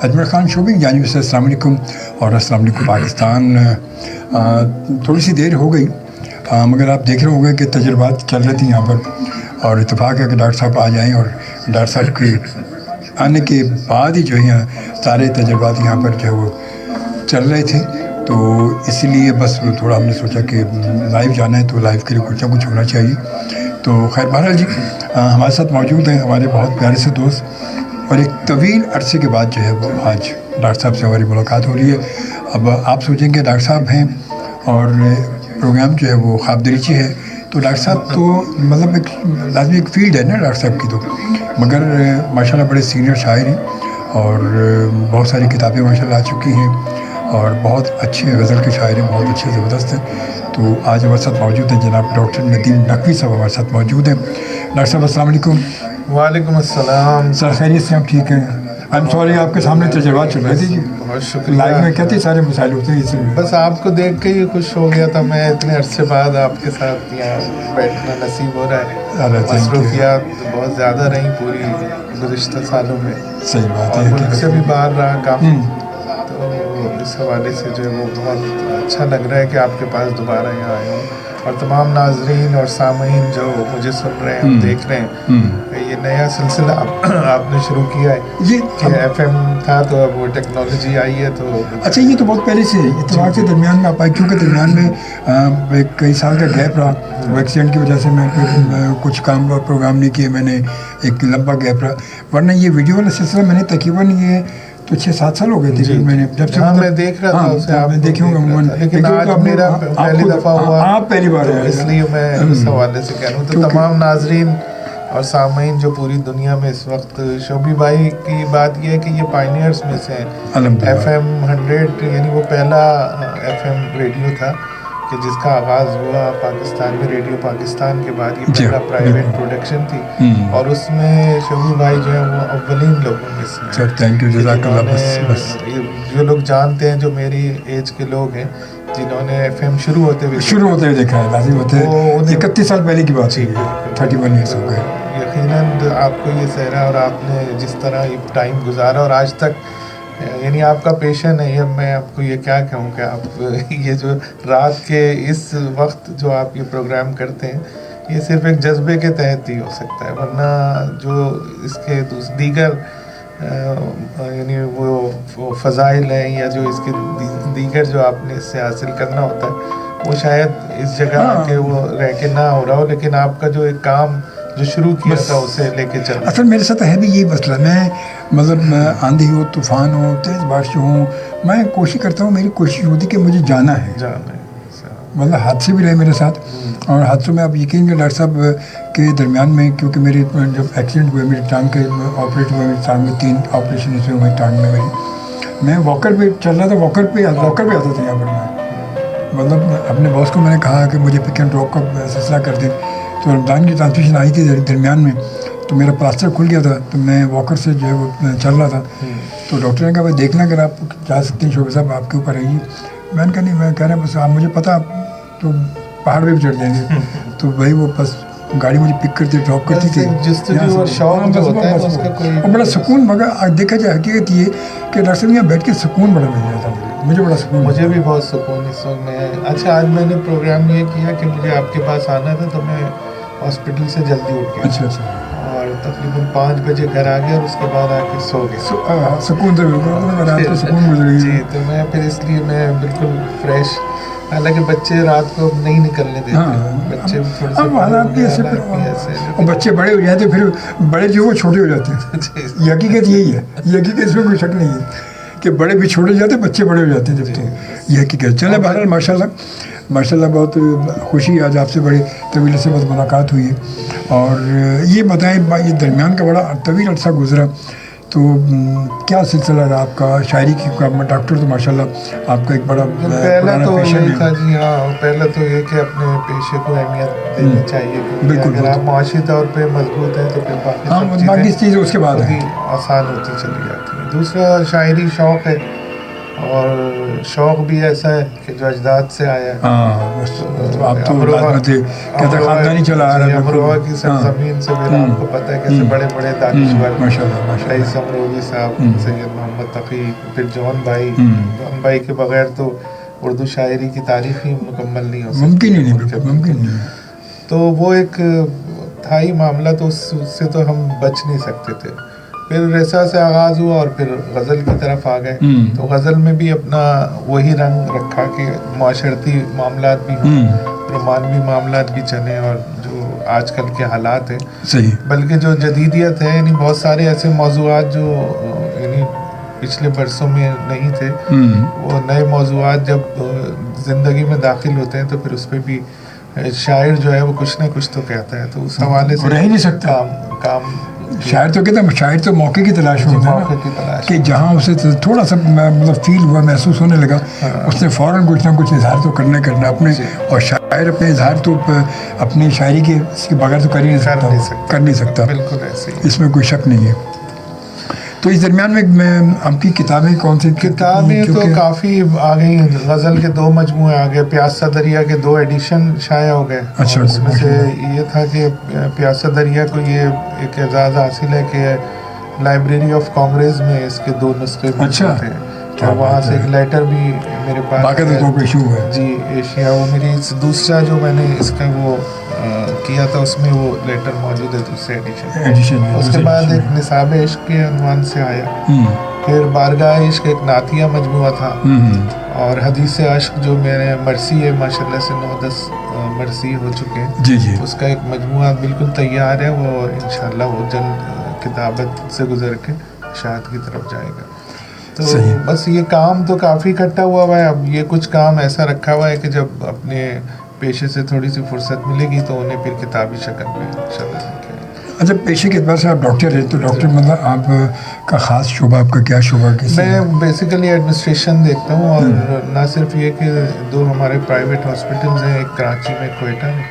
اجمل خان شو کی جانب سے السلام علیکم اور السلام علیکم پاکستان. تھوڑی سی دیر ہو گئی مگر آپ دیکھ رہے ہوں گے کہ تجربات چل رہے تھے یہاں پر, اور اتفاق ہے کہ ڈاکٹر صاحب آ جائیں, اور ڈاکٹر صاحب کے آنے کے بعد ہی جو ہے سارے تجربات یہاں پر جو ہے وہ چل رہے تھے. تو اسی لیے بس تھوڑا ہم نے سوچا کہ لائیو جانا ہے تو لائیو کے لیے کچھ نہ کچھ ہونا چاہیے. تو خیر بہرحال جی ہمارے ساتھ موجود ہیں ہمارے بہت پیارے سے دوست, اور ایک طویل عرصے کے بعد جو ہے وہ آج ڈاکٹر صاحب سے ہماری ملاقات ہو رہی ہے. اب آپ سوچیں کہ ڈاکٹر صاحب ہیں اور پروگرام جو ہے وہ خواب دریچی ہے, تو ڈاکٹر صاحب تو مطلب ایک لازمی ایک فیلڈ ہے نا ڈاکٹر صاحب کی, تو مگر ماشاء اللہ بڑے سینئر شاعر ہیں اور بہت ساری کتابیں ماشاء اللہ آ چکی ہیں, اور بہت اچھے غزل کے شاعر ہیں, بہت اچھے زبردست ہیں. تو آج ہمارے ساتھ موجود ہیں جناب ڈاکٹر ندیم نقوی صاحب ہمارے ساتھ موجود ہیں. ڈاکٹر صاحب السلام علیکم. وعلیکم السلام. سر خیریت سے ہم ٹھیک ہیں. آئی ایم سوری آپ کے سامنے تجربات چل رہے تھے جی, بہت شکریہ. لائف میں کہتے سارے مسائل ہوتے ہیں, اس لیے بس آپ کو دیکھ کے ہی خوش ہو گیا تھا میں, اتنے عرصے بعد آپ کے ساتھ یہاں بیٹھنا نصیب ہو رہا ہے. مصروفیات بہت زیادہ رہیں پوری گزشتہ سالوں میں, صحیح بات اور ہے, ملک سے بھی باہر رہا کافی, تو اس حوالے سے جو ہے وہ بہت اچھا لگ رہا ہے کہ آپ کے پاس دوبارہ یہاں آئے ہوں. اور تمام ناظرین اور سامعین جو مجھے سن رہے ہیں دیکھ رہے ہیں, یہ نیا سلسلہ آپ نے شروع کیا ہے جی کہ ایف ایم تھا تو اب وہ ٹیکنالوجی آئی ہے. تو اچھا یہ تو بہت پہلے سے اتفاق سے درمیان میں آپ آئے, کیونکہ درمیان میں کئی سال کا گیپ رہا, وہ ایکسیڈنٹ کی وجہ سے میں کچھ کام اور پروگرام نہیں کیے, میں نے ایک لمبا گیپ رہا, ورنہ یہ ویڈیو والا سلسلہ میں نے تقریباً یہ تو 6-7 سال ہو گئے تھے میں نے جب سے میں دیکھ رہا تھا اسے, آپ دیکھے ہوں گے, لیکن آج میرا پہلی دفعہ ہوا, آپ پہلی بار ہے, اس لیے میں اس حوالے سے کہہ رہا ہوں. تو تمام ناظرین اور سامعین جو پوری دنیا میں اس وقت, شوبی بھائی کی بات یہ ہے کہ یہ پائنیئرز میں سے ہیں. ایف ایم 100 یعنی وہ پہلا ایف ایم ریڈیو تھا کہ جس کا آغاز ہوا پاکستان میں, ریڈیو پاکستان کے بعد یہ پہلا پرائیویٹ پروڈکشن تھی, اور اس میں شوبی بھائی جو ہے وہ اولین لوگوں میں سے. تھینک یو, جزاک اللہ. جو لوگ جانتے ہیں جو میری ایج کے لوگ ہیں جنہوں نے ایف ایم شروع ہوتے ہوئے دیکھا ہے, لازم ہوتے ہیں 31 سال پہلے کی بات ہے, 31 ایئرس ہو گئے. یقیناً آپ کو یہ صحرا اور آپ نے جس طرح یہ ٹائم گزارا اور آج تک یعنی آپ کا پیشن ہے, یہ میں آپ کو یہ کیا کہوں کہ آپ یہ جو رات کے اس وقت جو آپ یہ پروگرام کرتے ہیں یہ صرف ایک جذبے کے تحت ہی ہو سکتا ہے, ورنہ جو اس کے دیگر یعنی وہ فضائل ہیں یا جو اس کے دیگر جو آپ نے اس سے حاصل کرنا ہوتا ہے وہ شاید اس جگہ کہ وہ رہ کے نہ ہو رہا ہو, لیکن آپ کا جو ایک کام جو شروع کیا تھا اسے لے کے چل. اصل میرے ساتھ ہے بھی یہی مسئلہ, میں مطلب آندھی ہو, طوفان ہو, تیز بارش ہوں, میں کوشش کرتا ہوں, میری کوشش ہوتی کہ مجھے جانا ہے. مطلب حادثے بھی رہے میرے ساتھ, اور حادثوں میں آپ یقین کہ ڈاکٹر صاحب کے درمیان میں, کیونکہ میرے جب ایکسیڈنٹ ہوئے میری ٹانگ کے آپریٹ ہوئے, میری ٹانگ میں 3 آپریشن اس میں ہوئے ٹانگ میں میری, میں واکر پہ چل رہا تھا, واکر پہ آتا تھا یہاں پر. میں مطلب اپنے باس کو میں نے کہا کہ مجھے پک اینڈ ڈراپ کا سلسلہ کر دیں, تو رمضان کی ٹرانسمیشن آئی تھی درمیان میں, تو میرا پلاسٹر کھل گیا تھا, تو میں واکر سے جو ہے وہ چل رہا تھا. تو ڈاکٹر نے کہا بھائی دیکھنا اگر آپ جا سکتے ہیں شعبہ صاحب آپ کے اوپر آئیے. میں نے کہا نہیں, میں کہہ رہا ہوں بس آپ مجھے پتہ تو پہاڑ پہ بھی چڑھ جائیں گے. تو بھائی وہ بس گاڑی مجھے پک کرتی ڈراپ کرتی تھی, اور بڑا سکون. مگر دیکھا جائے حقیقت یہ کہ ڈاکٹر صاحب یہاں بیٹھ کے سکون بڑا مل جاتا مجھے بڑا سکون. مجھے بھی بہت سکون اس وقت میں. اچھا آج میں نے پروگرام یہ کیا کہ مجھے آپ کے پاس آنا تھا, تو میں ہاسپٹل سے جلدی اٹھ گیا. اچھا اور تقریباً 5 بجے گھر آ گیا, اور اس کے بعد آ کے سو گیا. سکون سے بالکل سکون گزر گئی. جی تو میں پھر اس لیے میں بالکل فریش, حالانکہ بچے رات کو نہیں نکلنے دیتے, بچے تھوڑے سے اور بچے بڑے ہو جاتے پھر بڑے جو وہ چھوٹے ہو جاتے ہیں. یہ حقیقت یہی ہے, یہ حقیقت اس میں کوئی شک نہیں ہے کہ بڑے بھی چھوٹے ہو جاتے ہیں, بچے بڑے ہو جاتے ہیں جب. تو یہ حقیقت. چلے بہرحال ماشاء اللہ بہت خوشی آج آپ سے بڑے طویل سے بس ملاقات ہوئی ہے. اور یہ بتائیں یہ درمیان کا بڑا طویل عرصہ گزرا, تو کیا سلسلہ رہا آپ کا شاعری کی؟ ڈاکٹر تو ماشاء اللہ آپ کا ایک بڑا پہلا تو یہ تھا. جی ہاں, پہلا تو یہ کہ اپنے پیشے کو اہمیت دینی چاہیے, بالکل. اگر آپ معاشی طور پہ مضبوط ہیں تو پھر باقی چیزیں اس کے بعد آسان ہوتی چلی جاتی ہیں. دوسرا شاعری شوق ہے, اور شوق بھی ایسا ہے کہ جو اجداد سے آیا ہے. آپ تو کہتے خاندانی چلا آ رہا ہے. امروہہ کی سرزمین سے میرا آپ کو پتہ ہے کیسے بڑے بڑے دانشور رئیس امروہی صاحب, سید محمد تقی, پھر جون بھائی کے بغیر تو اردو شاعری کی تاریخ ہی مکمل نہیں ہو سکتی. ممکن نہیں. تو وہ ایک تھا ہی معاملہ, تو اس سے تو ہم بچ نہیں سکتے تھے. پھر رسا سے آغاز ہوا اور پھر غزل کی طرف آ گئے. تو غزل میں بھی اپنا وہی رنگ رکھا کہ معاشرتی معاملات بھی ہوں, رومانوی معاملات بھی چلیں, اور جو آج کل کے حالات ہیں بلکہ جو جدیدیت ہے, یعنی بہت سارے ایسے موضوعات جو یعنی پچھلے برسوں میں نہیں تھے, وہ نئے موضوعات جب زندگی میں داخل ہوتے ہیں تو پھر اس پہ بھی شاعر جو ہے وہ کچھ نہ کچھ تو کہتا ہے. تو اس حوالے سے رہ ہی نہیں سکتا کام شاعر تو کہتا ہے, شاعر تو موقع کی تلاش میں ہوتا ہے نا, کہ جہاں اسے تھوڑا سا مطلب فیل ہوا, محسوس ہونے لگا, اس نے فوراً کچھ نہ کچھ اظہار تو کرنا اپنے. اور شاعر اپنے اظہار تو اپنی شاعری کے بغیر تو کر نہیں سکتا. بالکل ایسے ہی, اس میں کوئی شک نہیں ہے. تو اس درمیان میں آپ کی کتابیں کون سی کتابیں تو کافی آ گئی. غزل کے 2 مجموعے آ گئے, پیاسا دریا کے 2 ایڈیشن شائع ہو گئے. اچھا, اس میں سے یہ تھا کہ پیاسا دریا کو یہ ایک اعزاز حاصل ہے کہ لائبریری آف کانگریس میں اس کے 2 نسخے ہوتے ہیں, اور وہاں سے ایک لیٹر بھی میرے پاس ہے. جی ایشیا, وہ میری دوسرا جو میں نے اس کا وہ کیا تھا اس میں وہ لیٹر موجود ہے, دوسرے ایڈیشن. اس کے بعد ایک نصاب عشق کے عنوان سے آیا. پھر بارگاہ عشق ایک نعتیہ مجموعہ تھا, اور حدیث عشق جو میرے مرثی ہے, ماشاء اللہ سے 9-10 مرثی ہو چکے ہیں. اس کا ایک مجموعہ بالکل تیار ہے, وہ انشاءاللہ وہ جلد کتابت سے گزر کے اشاعت کی طرف جائے گا. تو بس یہ کام تو کافی اکٹھا ہوا ہے. اب یہ کچھ کام ایسا رکھا ہوا ہے کہ جب اپنے پیشے سے تھوڑی سی فرصت ملے گی تو انہیں پھر کتابی شکل میں انشاءاللہ. اچھا, پیشے کے اعتبار سے آپ ڈاکٹر ہیں, تو ڈاکٹر مطلب آپ کا خاص شعبہ, آپ کا کیا شعبہ ہے؟ میں بیسیکلی ایڈمنسٹریشن دیکھتا ہوں, اور نہ صرف یہ کہ 2 ہمارے پرائیویٹ ہاسپٹلز ہیں, ایک کراچی میں, کوئٹہ میں,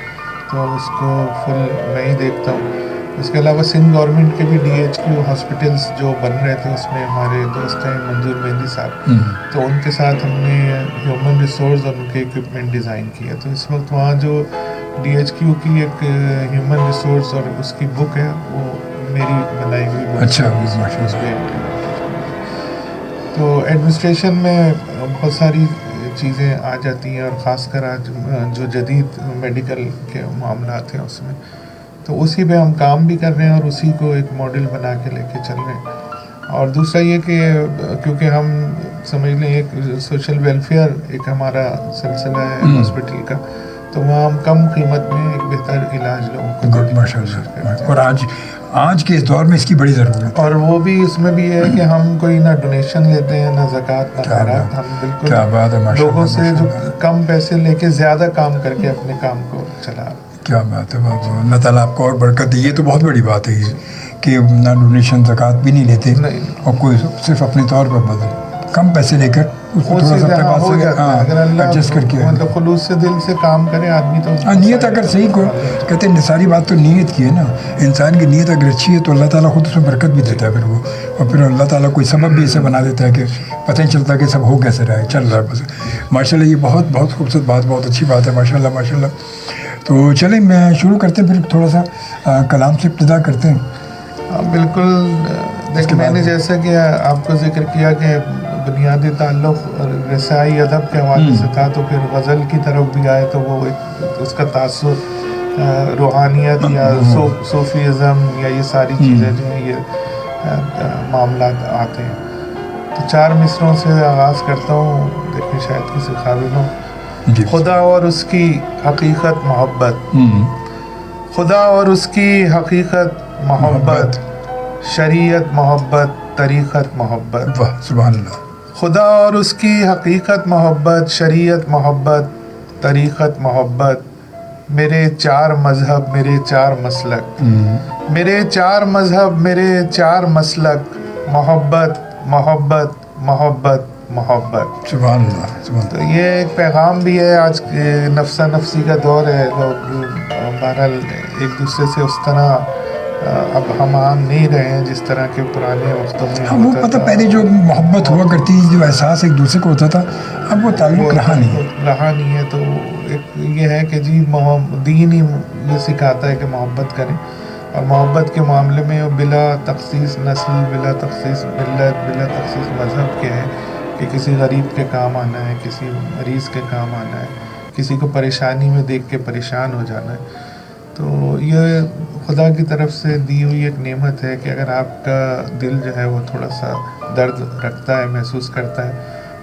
تو اس کو فل میں ہی دیکھتا ہوں. اس کے علاوہ سندھ گورنمنٹ کے بھی DHQ ہاسپٹلز جو بن رہے تھے, اس میں ہمارے دوست ہیں منظور مہندی صاحب, تو ان کے ساتھ ہم نے ہیومن ریسورس اور ان کے اکوپمنٹ ڈیزائن کیا. تو اس وقت وہاں جو DHQ کی ایک ہیومن ریسورس اور اس کی بک ہے, وہ میری بنائی ہوئی بک. اچھا, اس پہ تو ایڈمنسٹریشن میں بہت ساری چیزیں آ جاتی ہیں, اور خاص کر آج جو جدید میڈیکل کے معاملات ہیں اس میں, تو اسی پہ ہم کام بھی کر رہے ہیں اور اسی کو ایک ماڈل بنا کے لے کے چل رہے ہیں. اور دوسرا یہ کہ کیونکہ ہم سمجھ لیں ایک سوشل ویلفیئر ایک ہمارا سلسلہ ہے ہاسپٹل کا, تو وہاں ہم کم قیمت میں ایک بہتر علاج لوگوں کو دیتے ہیں. اور آج کے اس دور میں اس کی بڑی ضرورت ہے. اور وہ بھی اس میں بھی ہے کہ ہم کوئی نہ ڈونیشن لیتے ہیں, نہ زکوٰۃ, نہ خیرات. ہم بالکل لوگوں سے جو کم پیسے لے کے زیادہ کام کر کے اپنے کام کو چلا رہے ہیں. کیا بات ہے, اللہ تعالیٰ آپ کو اور برکت دے. یہ تو بہت بڑی بات ہے یہ کہ نہ ڈونیشن زکوٰۃ بھی نہیں لیتے, اور کوئی صرف اپنے طور پر بدل کم پیسے لے کر ایڈجسٹ کر کے مطلب خلوص سے دل سے کام کرے آدمی. تو نیت اگر صحیح کو کہتے ہیں, ساری بات تو نیت کی ہے نا. انسان کی نیت اگر اچھی ہے تو اللہ تعالیٰ خود اس میں برکت بھی دیتا ہے پھر وہ, اور پھر اللہ تعالیٰ کوئی سبب بھی اسے بنا دیتا ہے کہ پتہ نہیں چلتا کہ سب ہو کیسے رہا ہے, چل رہا ہے بس. ماشاء اللہ, یہ بہت بہت خوبصورت بات, بہت اچھی بات ہے, ماشاء اللہ ماشاء اللہ. تو چلیں میں شروع کرتے ہیں, پھر تھوڑا سا کلام سے ابتدا کرتے ہیں. بالکل. دیکھیں, میں نے جیسا کہ آپ کو ذکر کیا کہ بنیادی تعلق رسائی ادب کے حوالے سے تھا, تو پھر غزل کی طرف بھی آئے تو وہ اس کا تاثر روحانیت یا صوفیزم یا یہ ساری چیزیں جو ہیں یہ معاملات آتے ہیں. تو 4 مصروں سے آغاز کرتا ہوں, دیکھیں شاید کسی قابل ہو. خدا اور اس کی حقیقت محبت, خدا اور اس کی حقیقت محبت, شریعت محبت, طریقت محبت. سبحان اللہ. خدا اور اس کی حقیقت محبت, شریعت محبت, طریقت محبت. میرے 4 مذہب, میرے 4 مسلک, میرے 4 مذہب, میرے 4 مسلک. محبت محبت محبت محبت. سبحان اللہ, سبحان اللہ. تو یہ ایک پیغام بھی ہے. آج نفسا نفسی کا دور ہے, لوگ بہرحال ایک دوسرے سے اس طرح اب ہم عام نہیں رہے ہیں جس طرح کے پرانے وقتوں میں ہاں وہ ہوتا پتہ تھا. پہلے جو محبت ہوا کرتی تھی، جو احساس ایک دوسرے کو ہوتا تھا، اب وہ تعلق رہا نہیں ہے. رہا نہیں ہے. تو ایک یہ ہے کہ جی دین ہی یہ سکھاتا ہے کہ محبت کریں، اور محبت کے معاملے میں بلا تخصیص نسل، بلا تخصیص ملت، بلا تخصیص مذہب کے ہے کہ کسی غریب کے کام آنا ہے، کسی مریض کے کام آنا ہے، کسی کو پریشانی میں دیکھ کے پریشان ہو جانا ہے. تو یہ خدا کی طرف سے دی ہوئی ایک نعمت ہے کہ اگر آپ کا دل جو ہے وہ تھوڑا سا درد رکھتا ہے، محسوس کرتا ہے،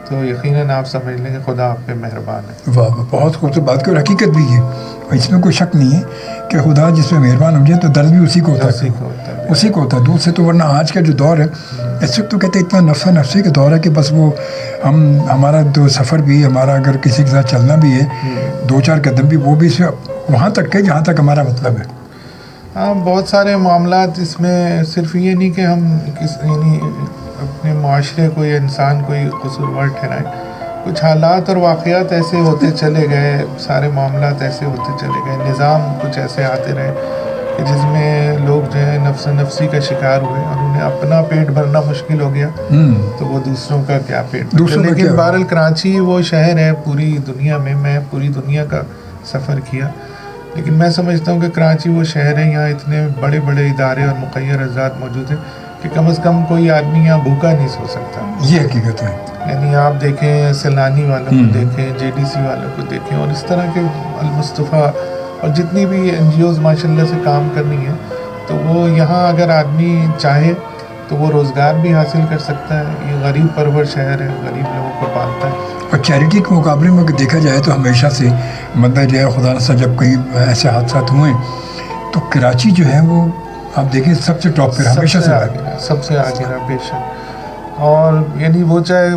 تو یقیناً آپ سمجھ لیں کہ خدا آپ پہ مہربان ہے. واہ واہ، بہت خوبصورت بات کی، اور حقیقت بھی ہے، اور اس میں کوئی شک نہیں ہے کہ خدا جس پہ مہربان ہو جائے تو درد بھی اسی کو ہوتا ہے، اسی کو ہوتا ہے، دوسرے تو. ورنہ آج کا جو دور ہے اس وقت تو کہتے ہیں اتنا نفسا نفسی کا دور ہے کہ بس وہ ہمارا جو سفر بھی، ہمارا اگر کسی کے ساتھ چلنا بھی ہے 2-4 قدم بھی، وہ بھی وہاں تک ہے جہاں تک ہمارا مطلب ہے. ہاں بہت سارے معاملات اس میں، صرف یہ نہیں کہ ہم یعنی اپنے معاشرے کو یا انسان کو قصوروار ٹھہرائیں. کچھ حالات اور واقعات ایسے ہوتے چلے گئے، سارے معاملات ایسے ہوتے چلے گئے، نظام کچھ ایسے آتے رہے کہ جس میں لوگ جو ہے نفس نفسی کا شکار ہوئے، اور انہیں اپنا پیٹ بھرنا مشکل ہو گیا تو وہ دوسروں کا کیا پیٹ بھرے. لیکن بہرحال کراچی وہ شہر ہے پوری دنیا میں پوری دنیا کا سفر کیا، لیکن میں سمجھتا ہوں کہ کراچی وہ شہر ہے، یہاں اتنے بڑے بڑے ادارے اور مقیر ذات موجود ہیں کہ کم از کم کوئی آدمی یہاں بھوکا نہیں سو سکتا. یہ حقیقت ہے. یعنی آپ دیکھیں سیلانی والوں کو دیکھیں، JDC والوں کو دیکھیں، اور اس طرح کے المصطفیٰ اور جتنی بھی NGOs ماشاء اللہ سے کام کر رہی ہیں، تو وہ یہاں اگر آدمی چاہے تو وہ روزگار بھی حاصل کر سکتا ہے. یہ غریب پرور شہر ہے، غریب لوگوں کو پالتا ہے. اور چیریٹی کے مقابلے میں اگر دیکھا جائے تو ہمیشہ سے مطلب جو ہے خدا نخواستہ جب کئی ایسے حادثات ہوئے تو کراچی جو ہے وہ آپ دیکھیں سب سے ٹاپ پہ ہمیشہ سے سب سے آگے رہا بے شک. اور یعنی وہ چاہے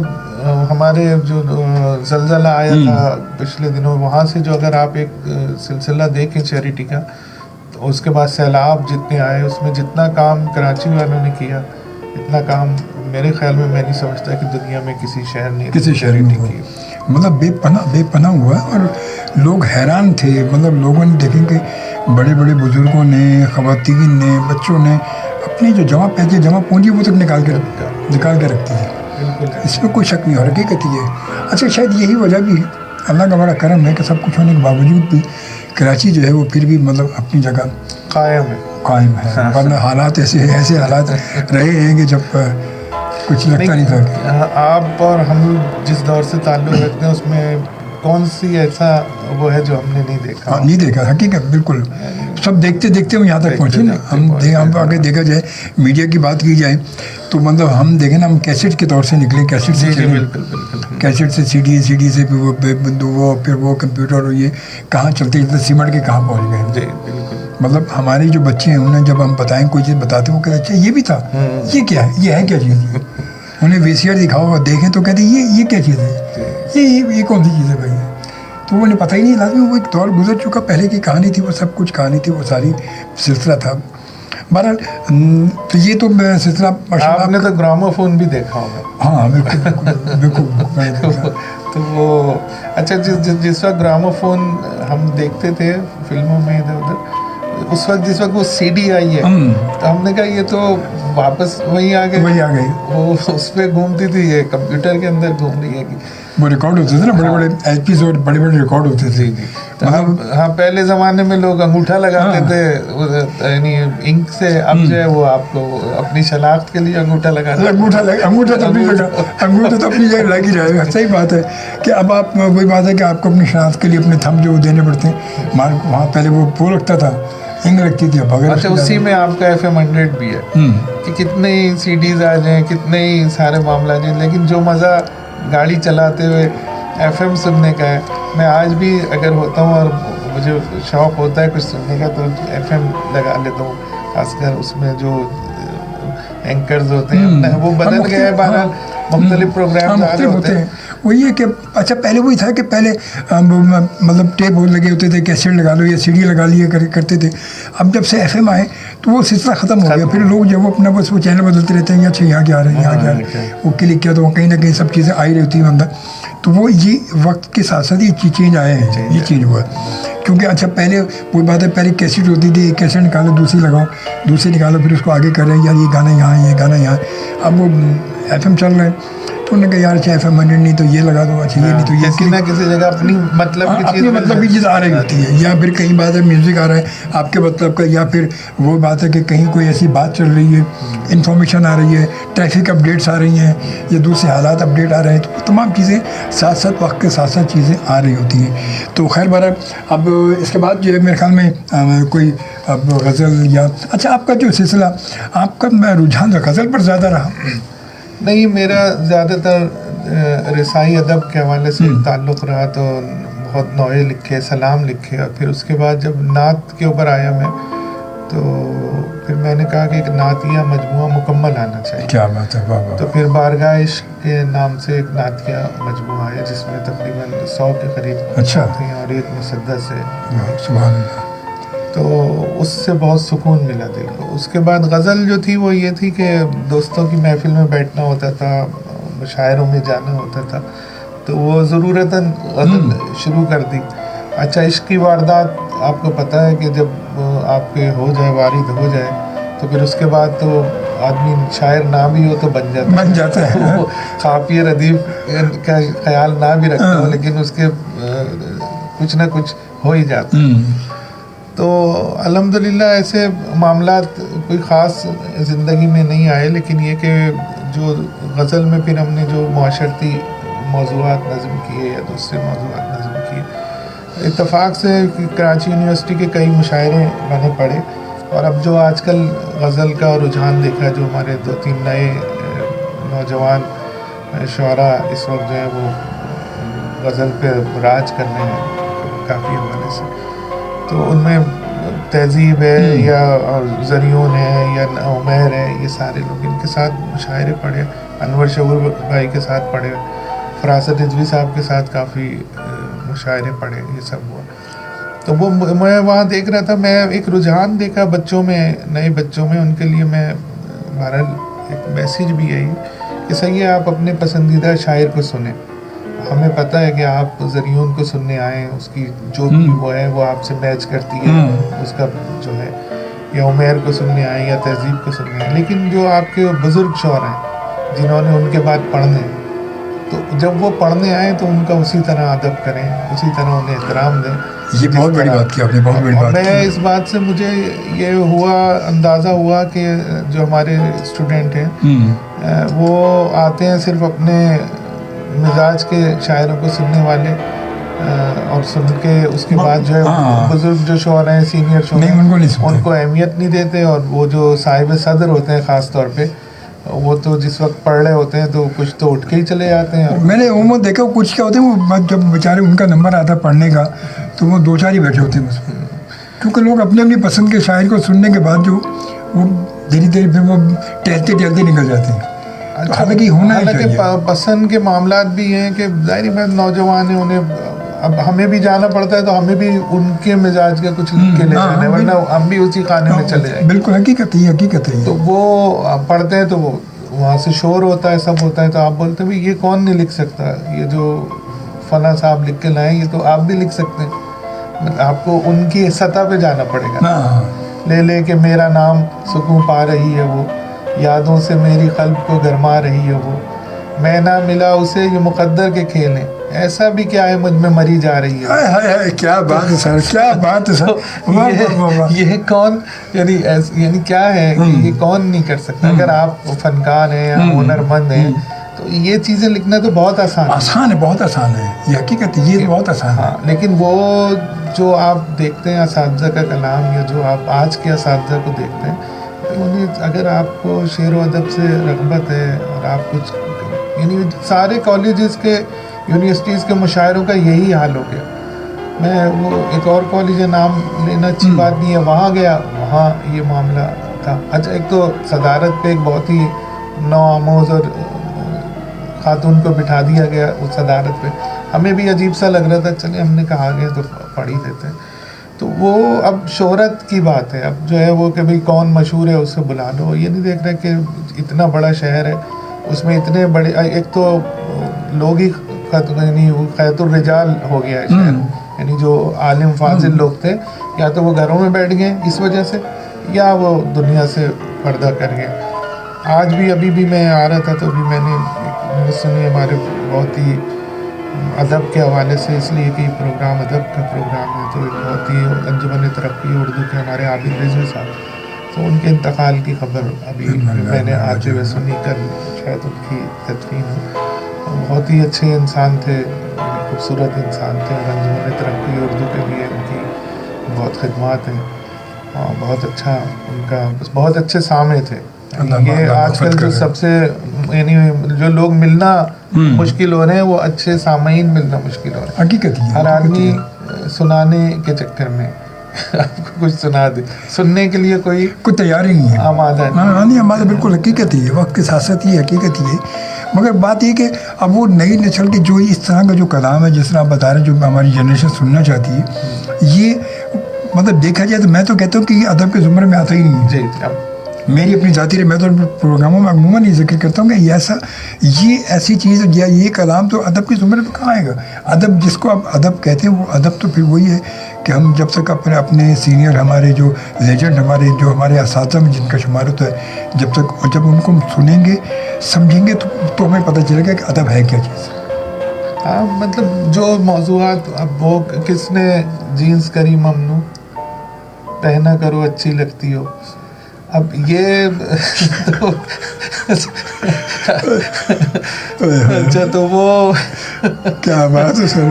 ہمارے جو زلزلہ آیا تھا پچھلے دنوں، وہاں سے جو اگر آپ ایک سلسلہ دیکھیں چیریٹی کا، تو اس کے بعد سیلاب جتنے آئے، اس میں جتنا کام کراچی والوں نے کیا، اتنا کام میرے خیال میں نہیں سمجھتا کہ دنیا میں کسی شہر نے کی. مطلب بے پناہ ہوا، اور لوگ حیران تھے. مطلب لوگوں نے دیکھیں کہ بڑے بڑے بزرگوں نے، خواتین نے، بچوں نے اپنی جو جمع پیسے جمع پونجی وہ تک نکال کے رکھتی ہے. اس میں کوئی شک نہیں ہو. حقیقت یہ ہے. اچھا شاید یہی وجہ بھی ہے، اللہ کا بڑا کرم ہے کہ سب کچھ ہونے کے باوجود بھی کراچی جو ہے وہ پھر بھی مطلب اپنی جگہ قائم ہے. ورنہ حالات ایسے حالات رہے ہیں کہ جب کچھ لگتا نہیں تھا. آپ اور ہم جس دور سے تعلق رکھتے ہیں اس میں کون سی ایسا وہ ہے جو ہم نے نہیں دیکھا. حقیقت بالکل. سب دیکھتے ہم یہاں تک پہنچے نا. ہم اگر دیکھا جائے میڈیا کی بات کی جائے تو مطلب ہم دیکھیں نا، ہم کیسٹ کے طور سے نکلے، کیسٹ سے کیسٹ سے سی ڈی سے پھر وہ کمپیوٹر، اور یہ کہاں چلتے سیمنٹ کے کہاں پہنچ گئے. مطلب ہمارے جو بچے ہیں انہیں جب ہم بتائیں کوئی چیز بتاتے ہیں وہ کہتے اچھا یہ بھی تھا، یہ کیا ہے، یہ ہے کیا چیز. انہیں VCR دکھاؤ دیکھیں تو کہتے یہ کیا چیز ہے، یہ کون سی چیز ہے بھائی. تو انہیں پتہ ہی نہیں. لازمی وہ ایک دور گزر چکا، پہلے کی کہانی تھی، وہ سب کچھ کہانی تھی، وہ ساری سلسلہ تھا. بہرحال تو یہ تو سلسلہ آپ نے تو گراموفون بھی دیکھا ہوگا. ہاں بالکل. تو وہ اچھا جس وقت گراموفون ہم دیکھتے تھے فلموں میں ادھر ادھر، اس وقت جس وقت وہ CD آئی ہے تو ہم نے کہا یہ تو واپس وہی آ گئی. وہ اس پہ گھومتی تھی، یہ کمپیوٹر کے اندر گھوم رہی ہے. وہ ریکارڈ ہوتے تھے نا، بڑے بڑے ایپیسوڈ بڑے ریکارڈ ہوتے تھے. ہاں پہلے زمانے میں لوگ انگوٹھا لگاتے تھے یعنی انک سے. اب جو ہے وہ آپ کو اپنی شناخت کے لیے انگوٹھا تو اپنی جگہ لگ ہی رہے گا. صحیح بات ہے کہ اب آپ وہی بات ہے کہ آپ کو اپنی شناخت کے لیے اپنے تھم جو دینے پڑتے ہیں. وہاں پہلے وہ لگتا تھا، انگ لگتی تھی. اچھا اسی میں آپ کا FM 100 بھی ہے کہ کتنے ہی CDs آ جائیں، کتنے ہی سارے معاملہ جائیں، لیکن جو مزہ گاڑی چلاتے ہوئے FM سننے کا ہے. میں آج بھی اگر ہوتا ہوں اور مجھے شوق ہوتا ہے کچھ سننے کا تو FM لگا لیتا ہوں. خاص کر اس میں جو اینکرز ہوتے ہیں وہ بدل گئے، بہرحال مختلف پروگرام ہوتے ہیں. وہ یہ کہ اچھا پہلے وہی تھا کہ پہلے مطلب ٹیپ لگے ہوتے تھے، کیسٹ لگا لو یا CD لگا لیا کرتے تھے. اب جب سے FM آئے تو وہ سلسلہ ختم ہو گیا. پھر لوگ جو وہ اپنا بس وہ چینل بدلتے رہتے ہیں، اچھا یہاں کیا آ رہے ہیں، وہ کلک کیا تو کہیں نہ کہیں سب چیزیں آئی رہتی ہیں اندر. تو وہ یہ وقت کے ساتھ ساتھ یہ چینج آئے ہیں، یہ چینج ہوا ہے. کیونکہ اچھا پہلے وہی بات ہے، پہلے کیسٹ ہوتی تھی، ایک کیسٹ نکالو دوسری لگاؤ، دوسری نکالو پھر اس کو آگے کریں، یار یہ گانا یہاں یہ گانا یہاں. اب وہ ایف ایم چل رہے ہیں تو انہوں نے کہا یار اچھا ایف ایم 100 نہیں تو یہ لگا دو، اچھا یہ نہیں تو یہ، کسی نہ کسی جگہ اپنی مطلب کی چیز، اپنی مطلب کی چیز آ رہی ہوتی ہے. یا پھر کہیں بات ہے میوزک آ رہا ہے آپ کے مطلب کا، یا پھر وہ بات ہے کہ کہیں کوئی ایسی بات چل رہی ہے، انفارمیشن آ رہی ہے، ٹریفک اپڈیٹس آ رہی ہیں، یا دوسرے حالات اپڈیٹ آ رہے ہیں، تو تمام چیزیں ساتھ ساتھ وقت کے ساتھ ساتھ چیزیں آ رہی ہوتی ہیں. تو خیر بہرحال اب اس کے بعد جو ہے میرے خیال میں کوئی اب غزل یا اچھا آپ کا جو سلسلہ، آپ کا رجحان غزل پر زیادہ رہا؟ نہیں، میرا زیادہ تر رسائی ادب کے حوالے سے تعلق رہا. تو بہت نوعے لکھے، سلام لکھے، اور پھر اس کے بعد جب نعت کے اوپر آیا میں، تو پھر میں نے کہا کہ ایک نعتیہ مجموعہ مکمل آنا چاہیے. کیا بات ہے، واہ واہ. تو پھر بارگاہ عشق کے نام سے ایک نعتیہ مجموعہ ہے جس میں تقریباً 100 کے قریب اچھا ہیں اور ایک مسدس ہے. سبحان اللہ. تو اس سے بہت سکون ملا دل کو. اس کے بعد غزل جو تھی وہ یہ تھی کہ دوستوں کی محفل میں بیٹھنا ہوتا تھا، مشاعروں میں جانا ہوتا تھا، تو وہ ضرورتاً غزل شروع کر دی. اچھا عشق کی واردات آپ کو پتہ ہے کہ جب آپ کے ہو جائے، وارد ہو جائے، تو پھر اس کے بعد تو آدمی شاعر نہ بھی ہو تو بن جاتا ہے. وہ قافیہ ردیف کا خیال نہ بھی رکھتا ہو لیکن اس کے کچھ نہ کچھ ہو ہی جاتا ہے. تو الحمدللہ ایسے معاملات کوئی خاص زندگی میں نہیں آئے، لیکن یہ کہ جو غزل میں پھر ہم نے جو معاشرتی موضوعات نظم کیے یا دوسرے موضوعات نظم کیے، اتفاق سے کراچی یونیورسٹی کے کئی مشاعرے میں نے پڑھے. اور اب جو آج کل غزل کا رجحان دیکھا، جو ہمارے 2-3 نئے نوجوان شعراء اس وقت جو ہے وہ غزل پہ راج کر رہے ہیں کافی حوالے سے، تو ان میں تہذیب ہے یا زریون ہے یا عمیر ہے، یہ سارے لوگ ان کے ساتھ مشاعرے پڑھے. انور شعور بھائی کے ساتھ پڑھے، فراست رضوی صاحب کے ساتھ کافی مشاعرے پڑھے، یہ سب ہوا. تو وہ میں وہاں دیکھ رہا تھا، میں ایک رجحان دیکھا بچوں میں، نئے بچوں میں. ان کے لیے میں بہرحال ایک میسیج بھی ہے کہ صحیح ہے آپ اپنے پسندیدہ شاعر کو سنیں. ہمیں پتہ ہے کہ آپ زریون کو سننے آئے، اس کی جو بھی وہ ہے وہ آپ سے میچ کرتی ہے، اس کا جو ہے، یا عمیر کو سننے آئے یا تہذیب کو سننے آئے، لیکن جو آپ کے بزرگ شعراء ہیں جنہوں نے ان کے بعد پڑھنے، تو جب وہ پڑھنے آئیں تو ان کا اسی طرح ادب کریں، اسی طرح انہیں احترام دیں. یہ بہت بڑی بات کی آپ نے، بہت بڑی بات کی. میں اس بات سے مجھے یہ ہوا، اندازہ ہوا کہ جو ہمارے اسٹوڈنٹ ہیں وہ آتے ہیں صرف اپنے مزاج کے شاعروں کو سننے والے، اور سن کے اس کے بعد جو ہے بزرگ جو شعراء ہیں، سینئر شعراء، ان کو اہمیت نہیں دیتے. اور وہ جو صاحب صدر ہوتے ہیں خاص طور پہ، وہ تو جس وقت پڑھ رہے ہوتے ہیں تو کچھ تو اٹھ کے ہی چلے جاتے ہیں. میں نے عموماً دیکھا کچھ کیا ہوتے ہیں، وہ جب بیچارے ان کا نمبر آتا ہے پڑھنے کا تو وہ 2-4 ہی بیٹھے ہوتے ہیں بس. کیونکہ لوگ اپنے اپنی پسند کے شاعر کو سننے کے بعد جو وہ دھیرے دھیرے پھر وہ ٹہلتے نکل جاتے ہیں. حالانکہ پسند کے معاملات بھی ہیں کہ ظاہری بات نوجوان ہیں، انہیں اب ہمیں بھی جانا پڑتا ہے تو ہمیں بھی ان کے مزاج کا کچھ لکھ کے لے جانا ہے، ورنہ ہم بھی اسی خانے میں چلے جائیں. بالکل حقیقت ہے. تو وہ پڑھتے ہیں تو وہ وہاں سے شور ہوتا ہے، سب ہوتا ہے، تو آپ بولتے ہیں بھائی یہ کون نہیں لکھ سکتا، یہ جو فلاں صاحب لکھ کے لائیں یہ تو آپ بھی لکھ سکتے ہیں. آپ کو ان کی سطح پہ جانا پڑے گا. لے کہ میرا نام سکون پا رہی ہے وہ، یادوں سے میری قلب کو گرما رہی ہے وہ، میں نہ ملا اسے یہ مقدر کے کھیل ہیں، ایسا بھی کیا ہے مجھ میں مری جا رہی ہے. کیا بات ہے سر، کیا بات ہے سر. یہ کون یعنی کیا ہے کہ یہ کون نہیں کر سکتا. اگر آپ فنکار ہیں یا ہنر مند ہیں تو یہ چیزیں لکھنا تو بہت آسان ہے، بہت آسان ہے. یہ حقیقت ہے، یہ بہت آسان ہے. لیکن وہ جو آپ دیکھتے ہیں اساتذہ کا کلام، یا جو آپ آج کے اساتذہ کو دیکھتے ہیں، اگر آپ کو شعر و ادب سے رغبت ہے اور آپ کچھ، یعنی سارے کالجز کے، یونیورسٹیز کے مشاعروں کا یہی حال ہو گیا. میں وہ ایک اور کالج ہے، نام لینا اچھی بات نہیں ہے، وہاں گیا، وہاں یہ معاملہ تھا. اچھا ایک تو صدارت پہ ایک بہت ہی نو آموز اور خاتون کو بٹھا دیا گیا اس صدارت پہ. ہمیں بھی عجیب سا لگ رہا تھا، چلے ہم نے کہا گیا تو پڑھ ہی دیتے ہیں. تو وہ اب شہرت کی بات ہے، اب جو ہے وہ کہ بھئی کون مشہور ہے اسے بلا لو. یہ نہیں دیکھ رہے کہ اتنا بڑا شہر ہے، اس میں اتنے بڑے، ایک تو لوگ ہی یعنی وہ خیت الرجال ہو گیا ہے شہر. یعنی جو عالم فاضل لوگ تھے یا تو وہ گھروں میں بیٹھ گئے اس وجہ سے یا وہ دنیا سے پردہ کر گئے. آج بھی ابھی بھی میں آ رہا تھا تو ابھی میں نے سنی ہمارے بہت ہی ادب کے حوالے سے، اس لیے کہ یہ پروگرام ادب کا پروگرام ہے، تو ایک بہت ہی انجمن ترقی اردو کے ہمارے عابد رضوی صاحب، تو ان کے انتقال کی خبر ابھی میں نے آتے ہوئے سنی، کر شاید ان کی تدفین ہو. بہت ہی اچھے انسان تھے، خوبصورت انسان تھے، اور انجمن ترقی اردو کے لیے ان کی بہت خدمات ہیں، اور بہت اچھا ان کا بہت اچھے سامع تھے. یہ آج کل جو سب سے یعنی جو لوگ ملنا مشکل ہو رہے ہیں وہ اچھے سامعین ملنا مشکل ہو رہے ہیں. حقیقت ہے، ہر آدمی سنانے کے چکر میں آپ کو کچھ سنا دے، سننے کے لیے کوئی تیار ہی نہیں ہے، آمادہ نہیں آمادہ. بالکل حقیقت ہی ہے، وقت کے ساتھ ساتھ یہ حقیقت ہی ہے. مگر بات یہ کہ اب وہ نئی نسل کے جو اس طرح کا جو کلام ہے جس طرح آپ بتا رہے ہیں، جو ہماری جنریشن سننا چاہتی ہے، یہ مطلب دیکھا جائے تو میں تو کہتا ہوں کہ یہ ادب کے زمرے میں آتا ہی نہیں ہے. جی میری اپنی ذاتی میں تو پروگراموں میں عموماً یہ ذکر کرتا ہوں کہ یہ ایسی چیز یا یہ کلام تو ادب کے زمرے میں کہاں آئے گا. ادب جس کو آپ ادب کہتے ہیں، وہ ادب تو پھر وہی ہے کہ ہم جب تک اپنے سینئر، ہمارے جو لیجنڈ، ہمارے اساتذہ میں جن کا شمار ہوتا ہے، جب ان کو ہم سنیں گے سمجھیں گے تو ہمیں پتہ چلے گا کہ ادب ہے کیا چیز. ہاں، مطلب جو موضوعات اب وہ کس نے جینس کری ممنوع، پہنا کرو اچھی لگتی ہو، اب یہ اچھا تو وہ کیا بات ہے سر،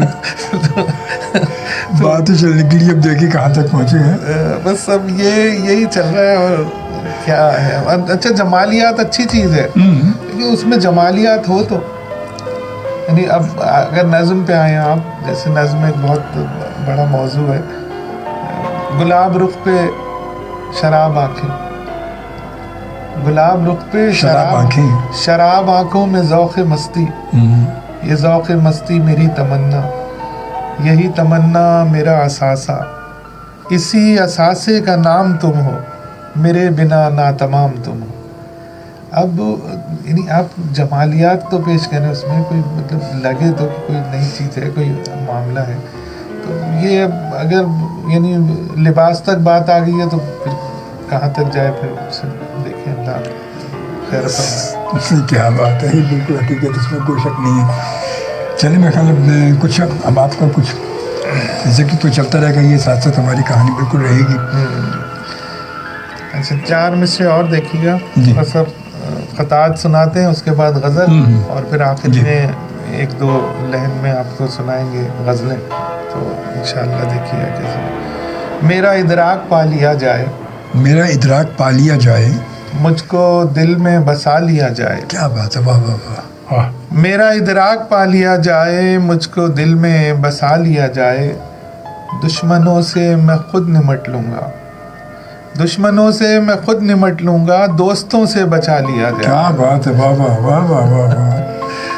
بات ہی چلنے کے لیے اب دیکھیں کہاں تک پہنچے ہیں. بس اب یہی چل رہا ہے. اور کیا ہے، اچھا جمالیات اچھی چیز ہے، لیکن اس میں جمالیات ہو تو یعنی اب اگر نظم پہ آئیں آپ، جیسے نظم ایک بہت بڑا موضوع ہے. گلاب رخ پہ شراب آنکھیں، گلاب رخ پہ شراب آنکھوں میں ذوق مستی، یہ ذوق مستی میری تمنا، یہی تمنا میرا اثاثہ، اسی اثاثے کا نام تم ہو، میرے بنا ناتمام تم ہو. اب یعنی آپ جمالیات تو پیش کریں، اس میں کوئی مطلب لگے تو کوئی نئی چیز ہے، کوئی معاملہ ہے. تو یہ اب اگر یعنی لباس تک بات آ گئی ہے تو پھر کہاں تک جائے، پھر اسے دیکھیں. اللہ خیر فرمائے. کیا بات ہے، بالکل حقیقت، اس میں کوئی شک نہیں ہے. چلیں میرے خیال میں کچھ اب آپ کا کچھ ذکر تو چلتا رہے گا، یہ ساتھ ساتھ ہماری کہانی بالکل رہے گی. اچھا 4 مصرے اور دیکھیے گا، بس اب خطات سناتے ہیں، اس کے بعد غزل، اور پھر آخر میں 1-2 لحن میں آپ کو سنائیں گے غزلیں. تو انشاءاللہ دیکھیے گا کیسے. میرا ادراک پا لیا جائے، میرا ادراک پا لیا جائے، مجھ کو دل میں بسا لیا جائے. کیا بات ہے، واہ واہ واہ. میرا ادراک پا لیا جائے، مجھ کو دل میں بسا لیا جائے، دشمنوں سے میں خود نمٹ لوں گا، دشمنوں سے میں خود نمٹ لوں گا، دوستوں سے بچا لیا جائے. کیا بات ہے، واہ واہ واہ واہ واہ واہ.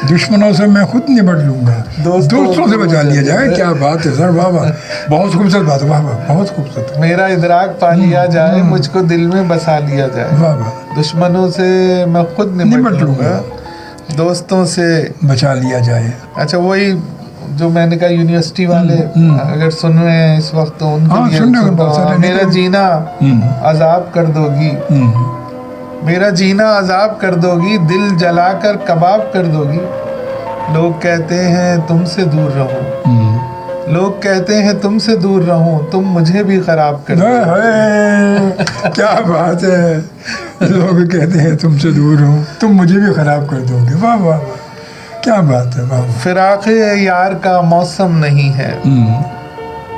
دشمنوں سے میں خود نمٹ لوں گا، دوستوں سے بچا لیا جائے. کیا بات ہے سر، واہ واہ، بہت خوبصورت بات ہے، واہ واہ، بہت خوبصورت. میرا ادراک پا لیا جائے، مجھ کو دل میں بسا لیا جائے، واہ واہ. دشمنوں سے میں خود نمٹ لوں گا، دوستوں سے بچا لیا جائے. اچھا وہی جو میں نے کہا یونیورسٹی والے اگر سن رہے ہیں اس وقت تو ان کے لیے، میرا جینا عذاب کر دو گی، میرا جینا عذاب کر دو گی، دل جلا کر کباب کر دو گی، لوگ کہتے ہیں تم سے دور رہو، لوگ کہتے ہیں تم سے دور رہو، تم مجھے بھی خراب کر دو. کیا بات ہے، لوگ کہتے ہیں تم سے دور رہو، تم مجھے بھی خراب کر دو گے. واہ واہ واہ، کیا بات ہے. واہ. فراق یار کا موسم نہیں ہے،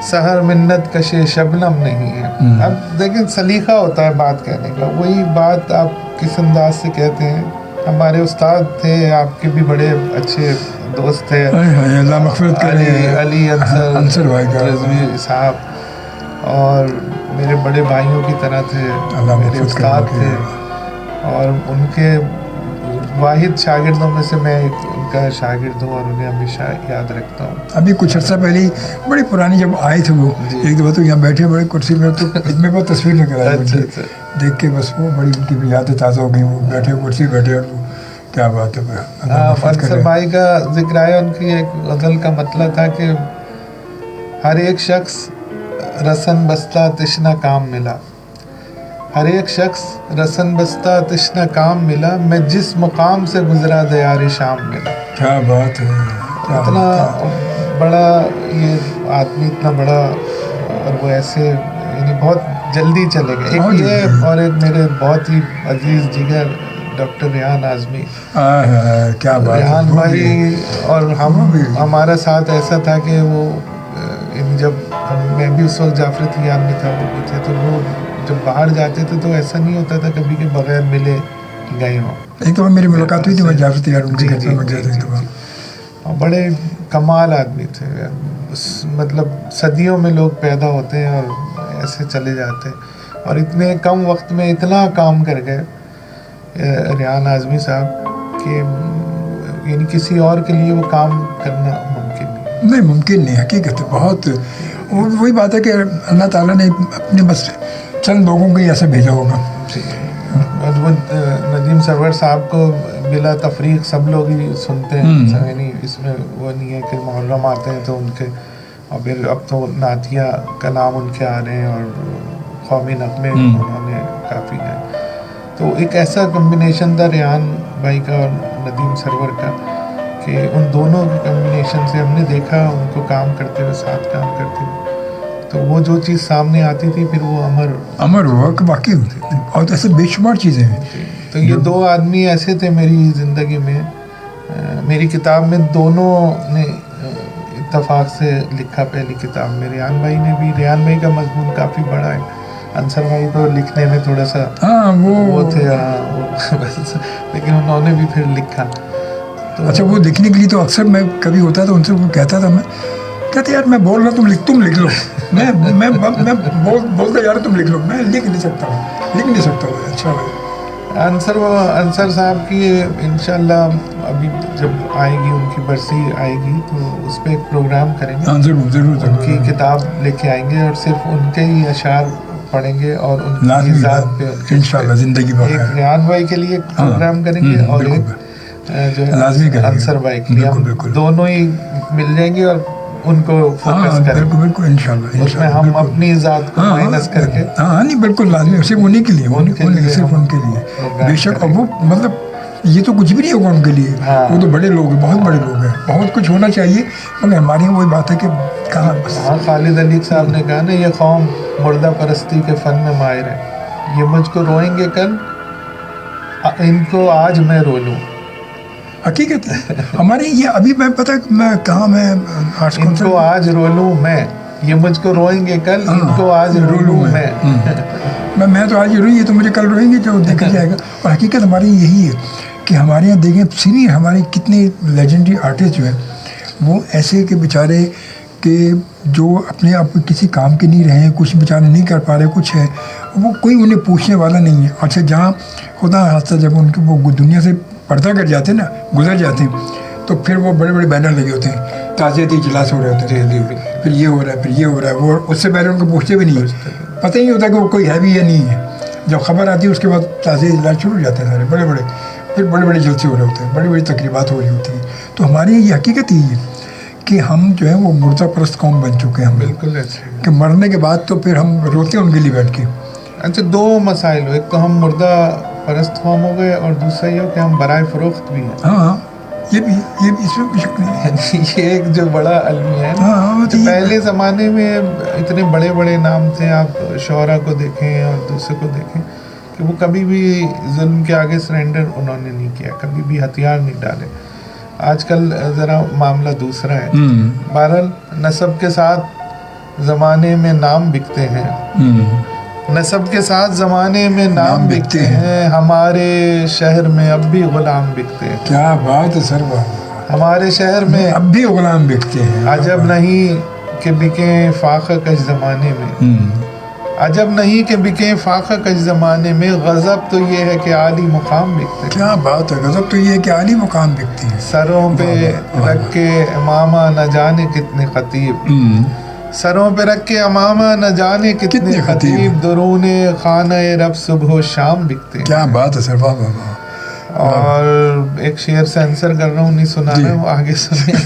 سحر منت کشے شبنم نہیں ہے. اب دیکھیں سلیقہ ہوتا ہے بات کہنے کا، وہی بات آپ کس انداز سے کہتے ہیں. ہمارے استاد تھے، آپ کے بھی بڑے اچھے دوست تھے، اللہ مغفرت کرے، علی انصر بھائی رضوی صاحب، اور میرے بڑے بھائیوں کی طرح تھے، میرے استاد تھے، اور ان کے واحد شاگردوں میں سے میں ان کا شاگرد ہوں، اور انہیں ہمیشہ یاد رکھتا ہوں. ابھی کچھ عرصہ پہلے بڑی پرانی جب آئے تھے وہ، ایک دفعہ تو یہاں بیٹھے بڑے کرسی میں، تو اتنے بہت تصویر نکل آئی دیکھ کے، بس وہ بڑی ان کی یادیں تازہ ہو گئی. وہ بیٹھے کرسی بیٹھے، اور وہ کیا بات ہے. انصر بھائی کا ذکر آیا، ان کی ایک غزل کا مطلب تھا کہ ہر ایک شخص رسن بستہ تشنا کام ملا، ہر ایک شخص رسن بستہ تشنا کام ملا، میں جس مقام سے گزرا دیار شام ملا. کیا بات ہے. اتنا بڑا یہ آدمی، اتنا بڑا، اور وہ ایسے یعنی بہت جلدی چلے گئے. ایک یہ اور ایک میرے بہت ہی عزیز جگر ڈاکٹر ریحان اعظمی. کیا بات. ریحان بھائی اور ہمارا ساتھ ایسا تھا کہ وہ جب میں بھی اس وقت جعفر تیار میں تھا، وہ بھی تھے، تو وہ جب باہر جاتے تھے تو ایسا نہیں ہوتا تھا کبھی کہ بغیر ملے گئے ہوں. ایک تو میری ملاقات ہوئی تھی، میں جعفر تیار ان کے گھر میں گیا تھا. بڑے کمال آدمی تھے. مطلب صدیوں میں لوگ پیدا ہوتے ہیں اور ایسے چلے جاتے ہیں، اور اتنے کم وقت میں اتنا کام کر گئے ریحان اعظمی صاحب کہ یعنی کسی اور کے لیے وہ کام کرنا ممکن نہیں. حقیقت ہے بہت. وہی بات ہے کہ اللہ تعالیٰ نے اپنے بس چند لوگوں کو ایسا بھیجا ہوگا. ندیم سرور صاحب کو بلا تفریق سب لوگ ہی سنتے ہیں، یعنی اس میں وہ نہیں ہے کہ محرم آتے ہیں تو ان کے، اور پھر اب تو نعتیہ کلام ان کے آ رہے ہیں اور قومی نغمے انہوں نے کافی ہیں. تو ایک ایسا کمبینیشن تھا ریحان بھائی کا اور ندیم سرور کا کہ ان دونوں کے کمبینیشن سے ہم نے دیکھا ان کو کام کرتے ہوئے، ساتھ کام کرتے ہوئے، تو وہ جو چیز سامنے آتی تھی پھر وہ امر ہوا کہ واقعی ہوتی تھی. اور ایسے بے شمار چیزیں ہیں. تو یہ دو آدمی ایسے تھے میری زندگی میں. میری کتاب میں دونوں نے اتفاق سے لکھا پہلی کتاب میں. ریحان بھائی نے بھی، ریحان بھائی کا مضمون کافی بڑا ہے. انصر بھائی تو لکھنے میں تھوڑا سا وہ تھے، لیکن انہوں نے بھی پھر لکھا. اچھا، وہ لکھنے کے لیے تو اکثر میں کبھی ہوتا تھا ان سے، وہ کہتا تھا، میں کہتے یار میں بول رہا تم لکھ لو. میں بولتا یار تم لکھ لو، میں لکھ نہیں سکتا. اچھا بھائی. انصر صاحب کی انشاءاللہ ابھی جب آئے گی، ان کی برسی آئے گی تو اس پہ ایک پروگرام کریں گے. ضرور. ان کی کتاب لے کے آئیں گے اور صرف ان کے ہی اشعار پڑھیں گے اور ان کی ذات پہ انشاءاللہ زندگی ایک ریحان بھائی کے لیے پروگرام کریں گے اور ایک جو ہے انصر بھائی کے لیے. ہم دونوں ہی مل جائیں گے اور ان کو فوکس کریں. بالکل انشاءاللہ. اس میں ہم اپنی ذات کو مائنس کر کے، نہیں بالکل لازمی، صرف انہیں کے لیے، صرف ان کے لیے بے شک. اور وہ مطلب یہ تو کچھ بھی نہیں ہوگا ان کے لیے، وہ تو بڑے لوگ ہیں، بہت بڑے لوگ ہیں، بہت کچھ ہونا چاہیے. مگر ہمارے یہاں وہی بات ہے کہ کہاں. خالد علی صاحب نے کہا نا، یہ قوم مردہ پرستی کے فن میں ماہر ہے، یہ مجھ کو روئیں گے کل، ان کو آج میں رو لوں. حقیقت ہے ہمارے یہ ابھی میں پتہ میں کہاں، میں ان کو آج رو لوں میں، یہ مجھ کو روئیں گے کل، ان کو آج رو لوں میں تو آج روئی، یہ تو مجھے کل روئیں گے، جو دیکھا جائے گا. اور حقیقت ہماری یہی ہے کہ ہمارے یہاں دیکھیں سینئر ہمارے کتنے لیجنڈری آرٹسٹ جو ہیں، وہ ایسے کہ بیچارے کہ جو اپنے آپ کسی کام کے نہیں رہے ہیں، کچھ بیچارے نہیں کر پا رہے، کچھ ہے وہ کوئی انہیں پوچھنے والا نہیں ہے. اچھا، جہاں خدا حادثہ جب ان کے وہ دنیا سے پردہ کر جاتے ہیں نا، گزر جاتے ہیں، تو پھر وہ بڑے بڑے بینر لگے ہوتے ہیں، تعزیتی اجلاس ہو رہے ہوتے ہیں، پھر یہ ہو رہا ہے، وہ اس سے پہلے ان کو پوچھتے بھی نہیں، پتہ ہی نہیں ہوتا کہ وہ کوئی ہے بھی یا نہیں ہے. جب خبر آتی ہے اس کے بعد تعزیتی اجلاس شروع ہو جاتے ہیں سارے پھر بڑے بڑے جلسے ہو رہے ہوتے ہیں، بڑی بڑی تقریبات ہو رہی ہوتی ہیں. تو ہماری یہ حقیقت ہی ہے کہ ہم جو ہے وہ مردہ پرست قوم بن چکے ہیں. ہم بالکل کہ مرنے کے بعد تو پھر ہم روتے ہیں ان کے لیے بیٹھ کے. اچھا، دو مسائل ہو، ایک تو ہم مردہ پرست قوم ہو گئے اور دوسرا یہ ہو کہ ہم برائے فروخت بھی ہیں. یہ بھی اس میں بھی شک نہیں ہے. یہ ایک جو بڑا المیہ ہے. پہلے زمانے میں اتنے بڑے بڑے نام تھے، آپ شعراء کو دیکھیں اور دوسرے کو دیکھیں کہ وہ کبھی بھی ظلم کے آگے سرنڈر انہوں نے نہیں کیا، کبھی بھی ہتھیار نہیں ڈالے. آج کل ذرا معاملہ دوسرا ہے. بہرحال نسب کے ساتھ زمانے میں نام بکتے ہیں، نسب کے ساتھ زمانے میں نام بکتے ہیں، ہمارے شہر میں اب بھی غلام بکتے ہیں. کیا بات ہے سر، ہمارے شہر میں اب بھی غلام بکتے ہیں. عجب نہیں کہ بکیں فاقہ کش زمانے میں، عجب نہیں کہ بکیں فاقہ کش زمانے میں، غضب تو یہ ہے کہ عالی مقام بکتے ہیں. کیا بات ہے، غضب تو یہ ہے کہ عالی مقام بکتے ہیں. سروں پہ رکھ کے امامہ نہ جانے کتنے خطیب، سروں پہ رکھ کے امامہ نہ جانے کتنے خطیب، درون خانہ رب صبح و شام بکتے ہیں. کیا بات ہے سر، واہ واہ واہ. اور ایک شعر سے آنسر کر رہا ہوں، نہیں سنا رہا ہوں، آگے سنیں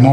9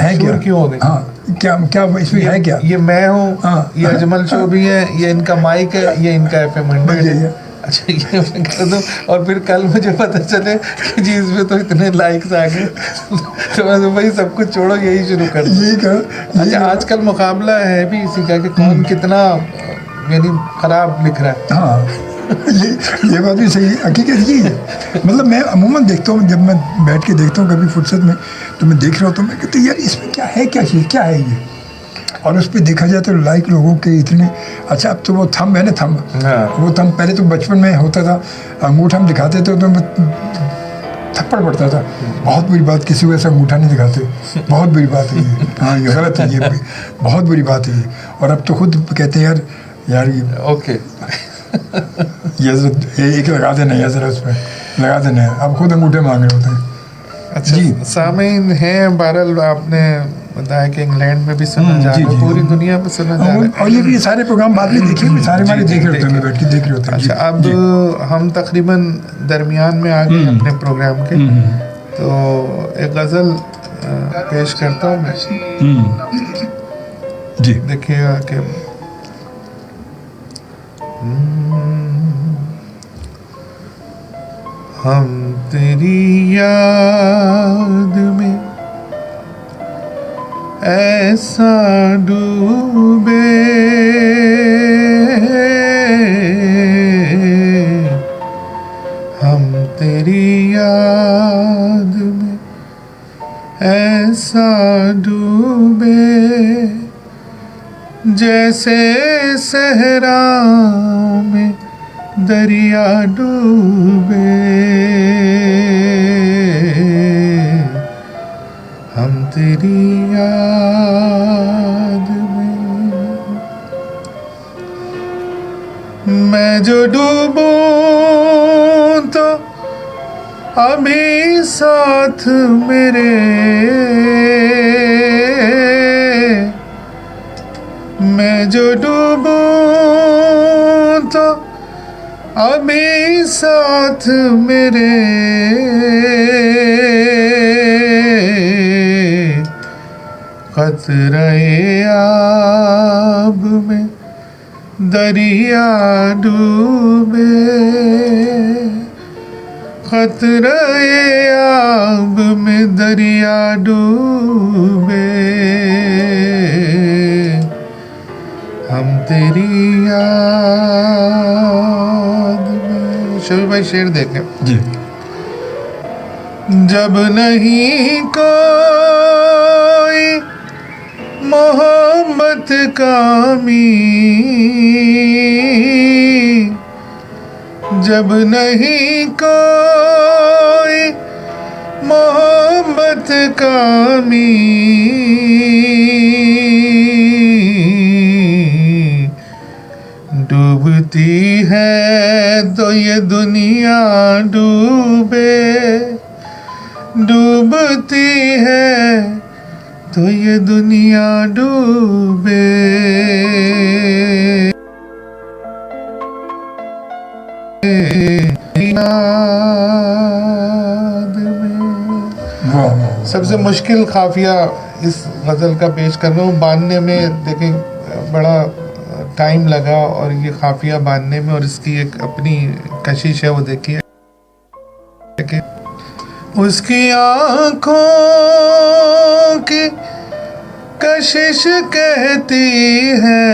ہے کیا شور کیوں ہو گئی؟ ہاں کیا کیا اس میں ہے کیا؟ یہ میں ہوں، ہاں۔ یہ اجمل چوبی ہے، یہ ان کا مائک ہے، یہ ان کا FM 100 ہے۔ اچھا یہ میں کر دوں، اور پھر کل مجھے پتہ چلے کہ جی اس میں تو اتنے لائکس آ گئے، تو میں بھائی سب کچھ چھوڑو یہی شروع کر دوں۔ یہی کر اچھا آج کل مقابلہ ہے بھی اسی کا کہ کون کتنا یعنی خراب لکھ رہا ہے۔ ہاں یہ بات بھی صحیح ہے، حقیقت یہی ہے۔ مطلب میں عموماً دیکھتا ہوں، جب میں بیٹھ کے دیکھتا ہوں کبھی فرصت میں، تو میں دیکھ رہا ہوتا ہوں، میں کہتا ہوں یار اس میں کیا ہے، کیا چیز کیا ہے یہ؟ اور اس پہ دیکھا جائے تو لائک لوگوں کے اتنے، اچھا اب تو وہ تھمب ہے نا، تھمب وہ تھمب پہلے تو بچپن میں ہوتا تھا، انگوٹھا ہم دکھاتے تھے تو تھپڑ پڑتا تھا، بہت بری بات، کسی کو ایسا انگوٹھا نہیں دکھاتے، بہت بری بات ہے یہ، ہاں یہ غلط ہے، یہ بہت بری بات ہے یہ۔ اور اب تو خود کہتے ہیں یار یہ اوکے یہ ایک لگا دینا ہے ذرا، اس پہ لگا دینا ہے، اب خود انگوٹھے مانگ رہے ہوتے ہیں۔ اچھا جی سامعین ہیں، بہرحال آپ نے بتایا کہ انگلینڈ میں بھی سنا جا رہا ہے، پوری دنیا میں سنا جا رہا ہے، اور یہ بھی سارے پروگرام بعد میں دیکھے ہوئے، سارے ہمارے دیکھ رہے ہوتے ہیں، بیٹھ کے دیکھ رہے ہوتے ہیں۔ اچھا اب ہم تقریباً درمیان میں آ گئے اپنے پروگرام کے، تو ایک غزل پیش کرتا ہوں میں، جی دیکھیے گا کہ ہم تیری یاد میں ایسا ڈوبے، ہم تیری یاد میں ایسا ڈوبے، جیسے صحرا میں دریا ڈوبے، ہم تیری یاد میں جو ڈوبوں تو ابھی ساتھ میرے، میں جو ڈوبوں تو ابھی ساتھ میرے، قطرۂ آب میں دریا ڈوبے، قطرۂ آب میں دریا ڈوبے، ہم تیری یاد میں۔ شبیر بھائی شعر دیکھیں جی۔ جب نہیں کوئی محبت کامی، جب نہیں کوئی محبت کامی، ڈوبتی ہے تو یہ دنیا ڈوبے، ڈوبتی ہے تو یہ دنیا ڈوبے، سب سے مشکل قافیہ اس غزل کا پیش کر رہا ہوں، باندھنے میں دیکھیں بڑا ٹائم لگا، اور یہ قافیہ باندھنے میں، اور اس کی ایک اپنی کشش ہے، وہ دیکھیے کہ اس کی آنکھوں کی کشش کہتی ہے،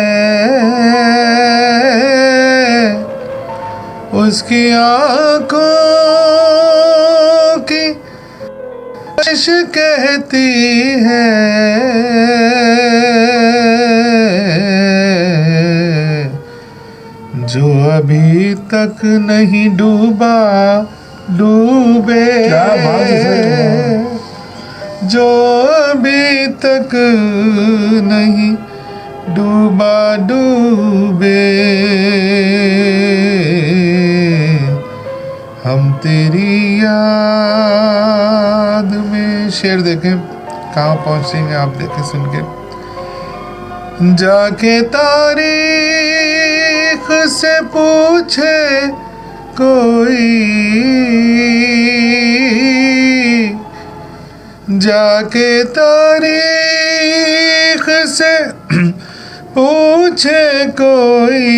اس کی آنکھوں کی کشش کہتی ہے، جو ابھی تک نہیں ڈوبا ڈوبے، کیا بات ہے، جو ابھی تک نہیں ڈوبا ڈوبے، ہم تیری یاد میں۔ شعر دیکھیں کہاں پہنچیں گے آپ، دیکھیں سن کے، جا کے تاریخ سے پوچھے کوئی، جا کے تاریخ سے پوچھے کوئی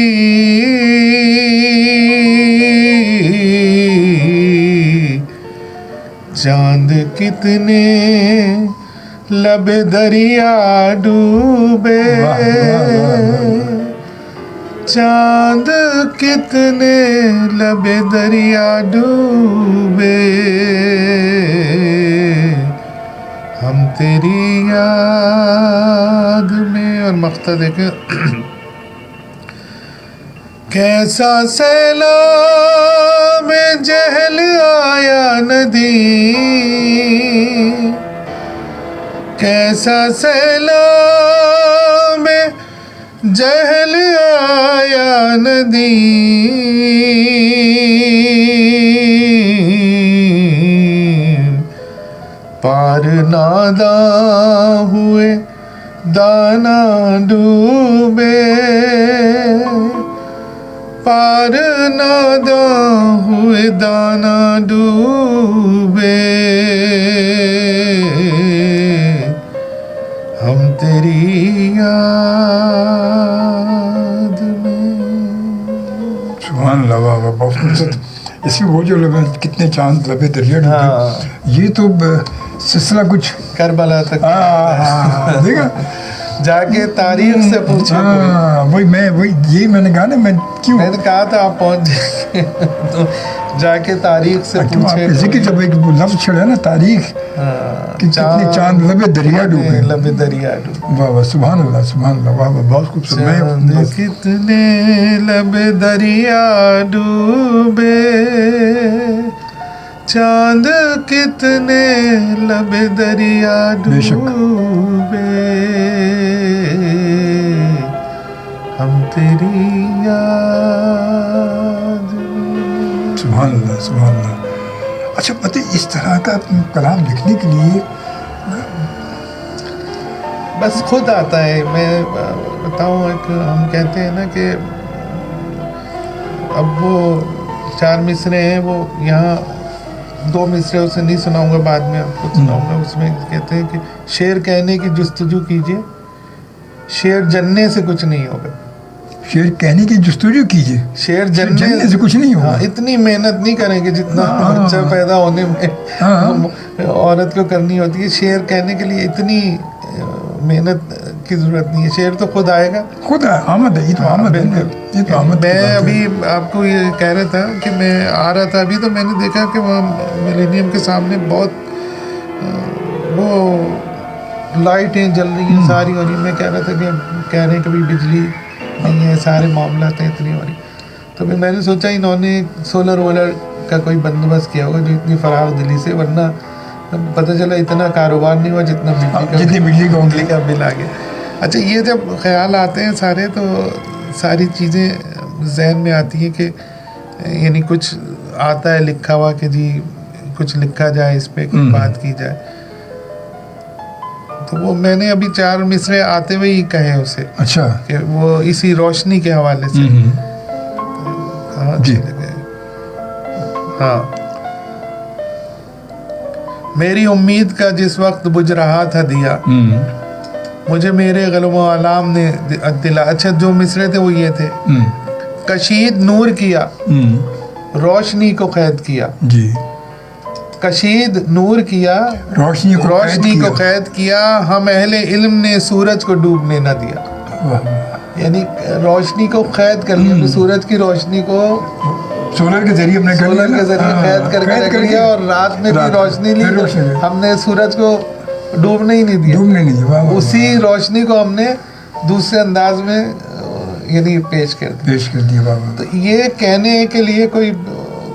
چاند کتنے لب دریا ڈوبے، چاند کتنے لب دریا ڈوبے، ہم تیری یاد میں. اور مقطع دیکھیں، کیسا سیلاب جہل آیا ندی، کیسا سیلاب جہل آیا ندی، پار ناداں ہوئے دانا ڈوبے، پار ناداں ہوئے دانا ڈوبے، ہم تیری یاد میں. سبحان اللہ، واہ واہ، بہت خوبصورت. اس میں وہ جو کتنے چاند لبے دریا ڈوبے، یہ تو سلسلہ کچھ کربلا تک دیکھا. جا کے تاریخ سے پوچھے. وہی یہی میں نے کہا نا، میں کیوں میں نے کہا تھا آپ پہنچ جائیں تو جا کے تاریخ سے پوچھے. ذکر جب ایک لفظ چھڑا نا تاریخ، کتنے چاند لبے دریا ڈوبے، لبے دریا ڈوبے. واہ واہ، سبحان اللہ سبحان اللہ، واہ واہ، بہت خوبصورت. چاند کتنے لبے دریا ڈوبے، چاند کتنے لبے دریا ڈوبے، ہم تیری یاد میں. سبحان اللہ سبحان اللہ. اچھا پتہ اس طرح کا کلام لکھنے کے لیے بس خود آتا ہے. میں بتاؤں، ایک ہم کہتے ہیں نا کہ اب وہ 4 مصرے ہیں، وہ یہاں 2 مصرے اسے نہیں سناؤں گا، بعد میں آپ کو سناؤں گا. اس میں کہتے ہیں کہ شعر کہنے کی جستجو کیجیے، شعر جننے سے کچھ نہیں ہوگا. شعر کہنے کی جستجو کیجیے، شعر جننے سے کچھ نہیں ہوگا. اتنی محنت نہیں کریں گے جتنا بچہ پیدا ہونے میں عورت کو کرنی ہوتی ہے. شعر کہنے کے لیے اتنی محنت کی ضرورت نہیں ہے. شعر تو خود آئے گا، خود آمد ہے. یہ تو آمد ہے، یہ تو آمد. میں ابھی آپ کو یہ کہہ رہا تھا کہ میں آ رہا تھا ابھی، تو میں نے دیکھا کہ وہاں ملینیم کے سامنے بہت وہ لائٹیں جل رہی ہیں ساری ہو رہی. میں کہہ رہا تھا کہ کہہ رہے ہیں کبھی بجلی نہیں ہے، سارے معاملات ہیں اتنی ہو رہی. تو پھر میں نے سوچا انہوں نے سولر وولر کا کوئی بندوبست کیا ہوگا جو اتنی فراغ دلی سے، ورنہ پتہ چلا اتنا کاروبار نہیں ہوا جتنا بجلی کا بل آ گیا. اچھا، یہ جب خیال آتے ہیں سارے، تو ساری چیزیں ذہن میں آتی ہیں کہ یعنی کچھ آتا ہے لکھا ہوا کہ جی کچھ لکھا جائے اس پہ، کوئی بات کی جائے. تو وہ میں نے ابھی 4 مصرے آتے ہوئے ہی کہے اسے. اچھا، کہ وہ اسی روشنی کے حوالے سے. جی ہاں. میری امید کا جس وقت بجھ رہا تھا دیا، مجھے میرے غلم و علام نے دلا. اچھا، جو مصرے تھے وہ یہ تھے، کشید نور کیا، روشنی کو قید کیا. جی، کشید نور کیا، روشنی کو قید کیا، ہم اہل علم نے سورج کو ڈوبنے نہ دیا. یعنی روشنی کو قید کر لیا، سورج کی روشنی کو سولر کے ذریعے قید کر کے رکھ لیا، اور رات میں بھی روشنی لی، ہم نے سورج کو ڈوبنے ہی نہیں دیا. اسی روشنی کو ہم نے دوسرے انداز میں یعنی پیش کر دیا. تو یہ کہنے کے لیے کوئی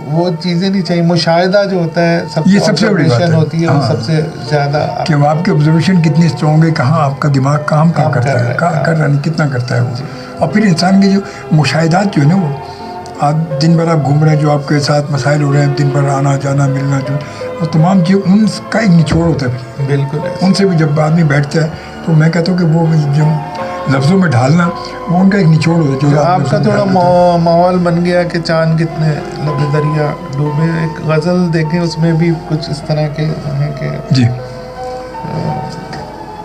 وہ چیزیں نہیں چاہیے. مشاہدہ جو ہوتا ہے، یہ سب سے بڑی بات ہوتی ہے، وہ سب سے زیادہ کہ آپ کی آبزرویشن کتنی اسٹرانگ ہے، کہاں آپ کا دماغ کام کرتا ہے، کر رہا نہیں، کتنا کرتا ہے وہ. اور پھر انسان کے جو مشاہدات جو ہے نا، وہ آپ دن بھر آپ گھوم رہے ہیں، جو آپ کے ساتھ مسائل ہو رہے ہیں، دن بھر آنا جانا ملنا جو وہ تمام چیز، ان کا ایک نچوڑ ہوتا ہے. بالکل ان سے بھی جب آدمی بیٹھتا ہے تو میں کہتا ہوں کہ وہ جو لفظوں میں ڈھالنا، وہ ان کا ایک نچوڑ ہوتا ہے. جو آپ کا تھوڑا ماحول بن گیا کہ چاند کتنے لب دریا ڈوبے. ایک غزل دیکھیں، اس میں بھی کچھ اس طرح کے ہیں کہ جی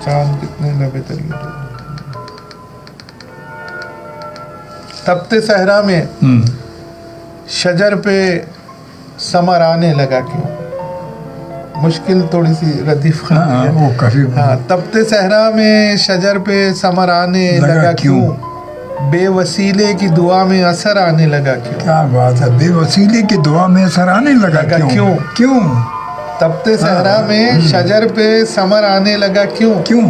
چاند کتنے لبے تری تپتے صحرا میں شجر پہ ثمر آنے لگا کیوں. مشکل تھوڑی سی ردیف ہاں. تپتے صحرا میں شجر پہ ثمر آنے لگا کیوں, بے وسیلے کی دعا میں اثر آنے لگا کیوں. کیا بات ہے, بے وسیلے کی دعا میں اثر آنے لگا کیوں. کیوں تپتے صحرا میں شجر پہ ثمر آنے لگا کیوں. کیوں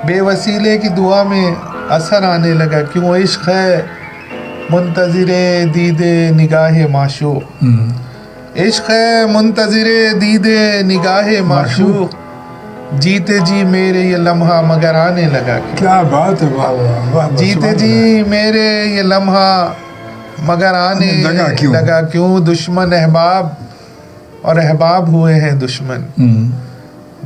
بے وسیلے کی دعا میں اثر آنے لگا کیوں. عشق ہے منتظر دید نگاہ معشوق, عشق ہے منتظر دید نگاہ معشوق, جیتے جی میرے یہ لمحہ مگر آنے لگا کیوں. کیا بات ہے, واہ واہ واہ. جیتے جی میرے یہ لمحہ مگر آنے لگا کیوں. دشمن احباب اور احباب ہوئے ہیں دشمن,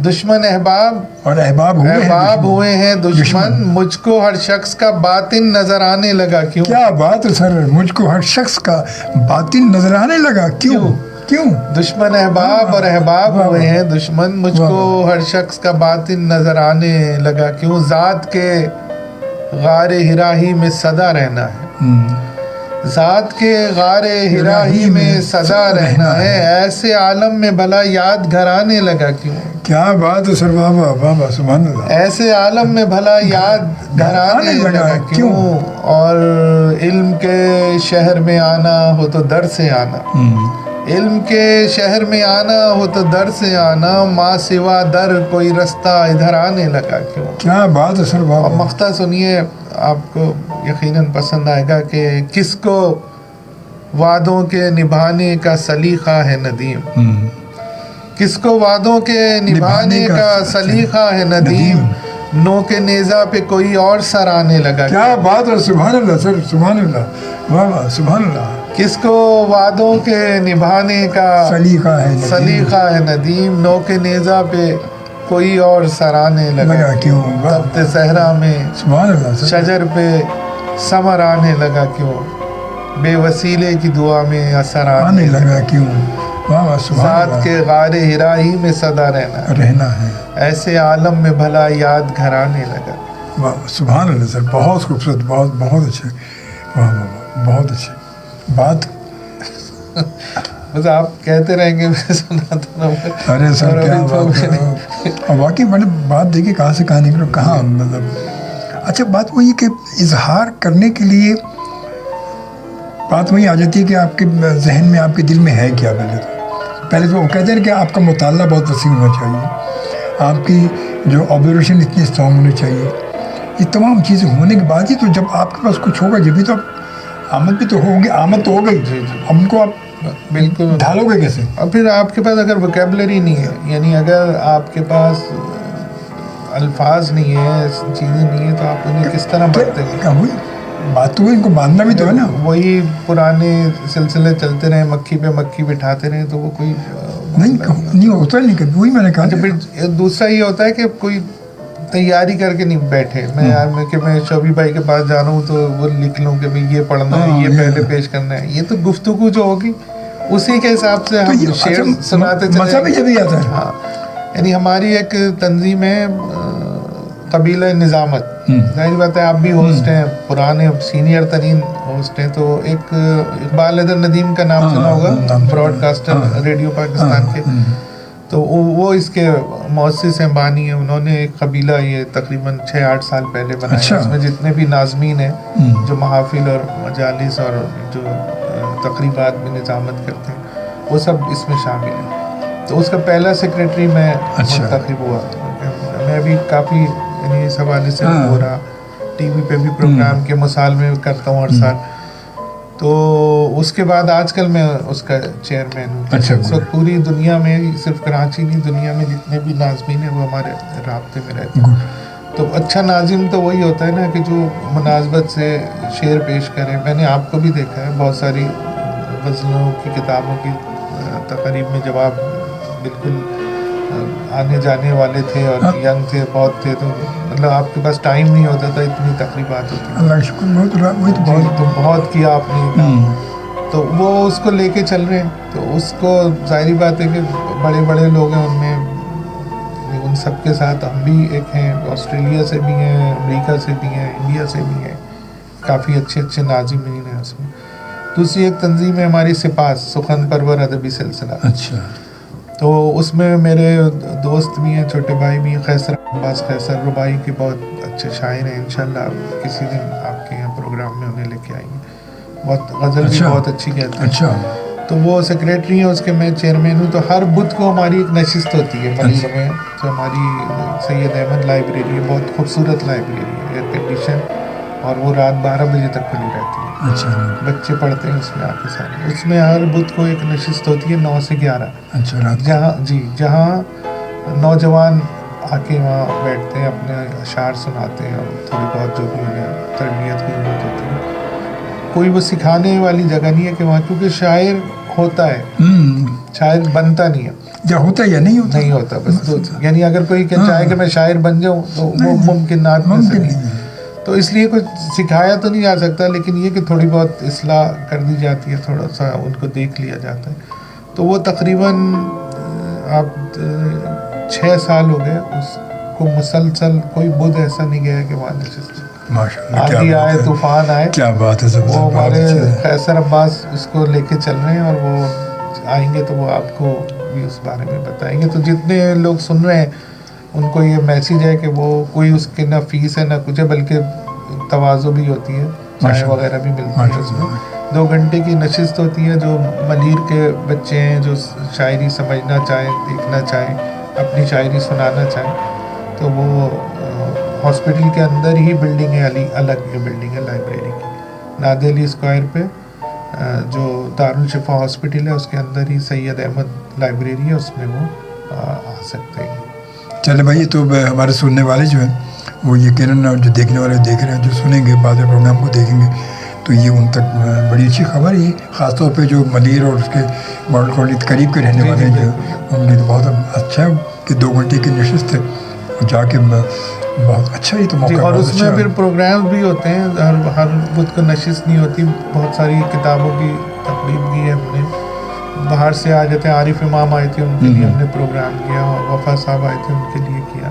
دشمن احباب اور احباب ہوئے ہیں دشمن, مجھ کو ہر شخص کا باطن نظر آنے لگا کیوں. کیا بات ہے سر, مجھ کو ہر شخص کا باطن نظر آنے لگا کیوں. کیوں دشمن احباب اور احباب ہوئے ہیں دشمن, مجھ کو ہر شخص کا باطن نظر آنے لگا کیوں. ذات کے غار ہرا ہی میں صدا رہنا ہے, ذات کے غار ہرا ہی میں صدا رہنا ہے, ایسے عالم میں بھلا یاد گھر آنے لگا کیوں. کیا بات ہے سر, واہ واہ واہ واہ, سبحان اللہ. ایسے عالم میں بھلا یاد گھر آنے لگا کیوں. اور علم کے شہر میں آنا ہو تو در سے آنا, علم کے شہر میں آنا ہو تو در سے آنا, ماں سوا در کوئی رستہ ادھر آنے لگا کیوں. کیا بات ہے سر, واہ. اور مقطع سنیے, آپ کو یقیناً پسند آئے گا کہ کس کو وعدوں کے نبھانے کا سلیقہ ہے ندیم, کس کو وعدوں کے نبھانے کا سلیقہ ہے ندیم, نو کے نیزہ پہ کوئی اور سر آنے لگا. کیا بات ہے, سبحان اللہ سر, سبحان اللہ, واہ واہ, سبحان اللہ. کس کو وعدوں کے نبھانے کا سلیقہ ہے ندیم, نو کے نیزہ پہ کوئی اور سر آنے لگا کیوں. تپتے صحرا میں سبحان اللہ شجر پہ ثمر آنے لگا کیوں, بے وسیلے کی دعا میں اثر آنے لگا کیوں. ذات کے غار ہرا ہی میں صدا رہنا ہے, ایسے عالم میں بھلا یاد گھر آنے لگا. سبحان اللہ سر, بہت خوبصورت, بہت بہت اچھے, واہ واہ, بہت اچھے بات. بس آپ کہتے رہیں گے, میں سناتا رہوں. ارے سر کیا بات, واقعی میں نے بات دیکھی کہاں سے کہاں نکلو, کہاں مطلب. اچھا بات وہی کہ اظہار کرنے کے لیے بات وہی آ جاتی ہے کہ آپ کے ذہن میں, آپ کے دل میں ہے کیا. پہلے تو وہ کہتے ہیں کہ آپ کا مطالعہ بہت وسیع ہونا چاہیے, آپ کی جو آبزرویشن اتنی اسٹرانگ ہونی چاہیے. یہ تمام چیزیں ہونے کے بعد ہی تو جب آپ کے پاس کچھ ہوگا, جب بھی تو آمد بھی تو ہوگی, آمد تو ہو گئی. اب ان کو آپ بالکل ڈھالو گے کیسے. اور پھر آپ کے پاس اگر ووکیبلری نہیں ہے, یعنی اگر آپ کے پاس الفاظ نہیں ہے, چیزیں نہیں ہیں, تو آپ انہیں کس طرح بڑھتے ہیں. بات تو ان کو باندھنا بھی تو ہے نا. وہی پرانے سلسلے چلتے رہے, مکھی پہ مکھی بٹھاتے رہے, تو وہ کوئی نہیں ہوتا. نہیں کبھی, وہی میں نے کہا. پھر دوسرا یہ ہوتا ہے کہ کوئی تیاری کر کے نہیں بیٹھے. میں شوبی بھائی کے پاس جا رہا ہوں تو وہ لکھ لوں کہ بھائی یہ پڑھنا ہے, یہ پہلے پیش کرنا ہے. یہ تو گفتگو جو ہوگی اسی کے حساب سے ہم شعر سناتے چلے. ہاں, یعنی ہماری ایک تنظیم ہے قبیلہ نظامت. ظاہر بات ہے آپ بھی ہوسٹ ہیں, پرانے سینئر ترین ہوسٹ ہیں. تو ایک اقبال حیدر ندیم کا نام سنا ہوگا, براڈ کاسٹر ریڈیو پاکستان کے. تو وہ اس کے مؤسس ہیں, بانی ہیں. انہوں نے ایک قبیلہ یہ تقریباً 6-8 سال پہلے بنایا. اس میں جتنے بھی ناظمین ہیں جو محافل اور مجالس اور جو تقریبات میں نظامت کرتے ہیں, وہ سب اس میں شامل ہیں. تو اس کا پہلا سیکریٹری میں منتخب ہوا. میں بھی کافی یعنی اس حوالے سے ہو رہا, ٹی وی پہ بھی پروگرام کے مسال میں کرتا ہوں ہر سال. تو اس کے بعد آج کل میں اس کا چیئرمین ہوں. اس وقت پوری دنیا میں, صرف کراچی نہیں, دنیا میں جتنے بھی ناظمین ہیں وہ ہمارے رابطے میں رہتے ہیں. تو اچھا ناظم تو وہی ہوتا ہے نا کہ جو مناسبت سے شعر پیش کرے. میں نے آپ کو بھی دیکھا ہے, بہت ساری غزلوں کی کتابوں کی تقریب میں جب آپ بالکل آنے جانے والے تھے اور ینگ تھے, بہت تھے, تو مطلب آپ کے پاس ٹائم نہیں ہوتا تھا, اتنی تقریبات ہوتی. اللہ کا شکر, بہت کیا آپ نے. تو وہ اس کو لے کے چل رہے ہیں. تو اس کو ظاہری بات ہے کہ بڑے بڑے لوگ ہیں, ان میں ان ہم سب کے ساتھ ہم بھی ایک ہیں، آسٹریلیا سے بھی ہیں، امریکہ سے بھی ہیں، انڈیا سے بھی ہیں، کافی اچھے اچھے ناظمین ہیں اس میں. دوسری ایک تنظیم ہے ہماری سپاس، سخن پرور ادبی سلسلہ. اچھا. تو اس میں میرے دوست بھی ہیں، چھوٹے بھائی بھی ہیں، خیسر عباس خیسر ربائی کے بہت اچھے شاعر ہیں. انشاءاللہ آپ کسی دن آپ کے یہاں پروگرام میں انہیں لے کے آئیں گے. بہت غزل بھی بہت اچھی کہتے ہیں. اچھا. تو وہ سیکریٹری ہیں اس کے، میں چیئرمین ہوں. تو ہر بدھ کو ہماری ایک نشست ہوتی ہے ملیر میں، جو ہماری سید احمد لائبریری ہے، بہت خوبصورت لائبریری ہے، ایئر کنڈیشن، اور وہ رات 12 بجے تک کھلی رہتی ہے. اچھا. بچے پڑھتے ہیں اس میں آ کے سارے. اس میں ہر بدھ کو ایک نشست ہوتی ہے 9 سے 11. اچھا. جہاں نوجوان آ کے وہاں بیٹھتے ہیں، اپنے اشعار سناتے ہیں، اور تھوڑی بہت جو بھی انہیں تربیت کی ضرورت ہوتی ہے. کوئی وہ سکھانے والی جگہ نہیں ہے کہ وہاں، کیونکہ شاعر ہوتا ہے، شاعر بنتا نہیں ہے. یا ہوتا یا نہیں ہوتا بس. یعنی اگر کوئی چاہے کہ میں شاعر بن جاؤں تو وہ ممکنات میں سے نہیں. تو اس لیے کچھ سکھایا تو نہیں جا سکتا، لیکن یہ کہ تھوڑی بہت اصلاح کر دی جاتی ہے، تھوڑا سا ان کو دیکھ لیا جاتا ہے. تو وہ تقریباً آپ 6 سال ہو گئے اس کو مسلسل، کوئی بدھ ایسا نہیں گیا کہ وہاں نشست. آندھی آئے، طوفان آئے، کیا بات ہے. وہ ہمارے خیسر عباس اس کو لے کے چل رہے ہیں، اور وہ آئیں گے تو وہ آپ کو بھی اس بارے میں بتائیں گے. تو جتنے لوگ سن رہے ہیں ان کو یہ میسیج ہے کہ وہ کوئی اس کے نہ فیس ہے نہ کچھ ہے، بلکہ تواضع بھی ہوتی ہے، چائے وغیرہ بھی ملتی ہے. اس میں 2 گھنٹے کی نشست ہوتی ہے. جو ملیر کے بچے ہیں، جو شاعری سمجھنا چاہیں، دیکھنا چاہیں، اپنی شاعری سنانا چاہیں، تو وہ ہاسپٹل کے اندر ہی بلڈنگ ہے، الگ بلڈنگ ہے لائبریری کی، نادی علی اسکوائر پہ، جو دارالشفا ہاسپٹل ہے اس کے اندر ہی سید احمد لائبریری ہے، اس میں وہ آ سکتے ہیں. چلے بھائی، تو ہمارے سننے والے جو ہیں وہ یقیناً، جو دیکھنے والے دیکھ رہے ہیں، جو سنیں گے بعد پروگرام کو دیکھیں گے، تو یہ ان تک بڑی اچھی خبر ہے. خاص طور پہ جو ملیر اور اس کے ماڈل کالونی قریب کے رہنے والے ہیں، جو ان کے تو بہت اچھا ہے کہ 2 گھنٹے کی نشست ہے، جا کے بہت اچھا ہی تو موقع. اور اس میں پھر پروگرام بھی ہوتے ہیں، ہر بدھ کو نشست نہیں ہوتی. بہت ساری کتابوں کی تقریب کی ہے ہم نے. باہر سے آ جاتے ہیں، عارف امام آئے تھے، ان کے لیے ہم نے پروگرام کیا، اور وفا صاحب آئے تھے، ان کے لیے کیا.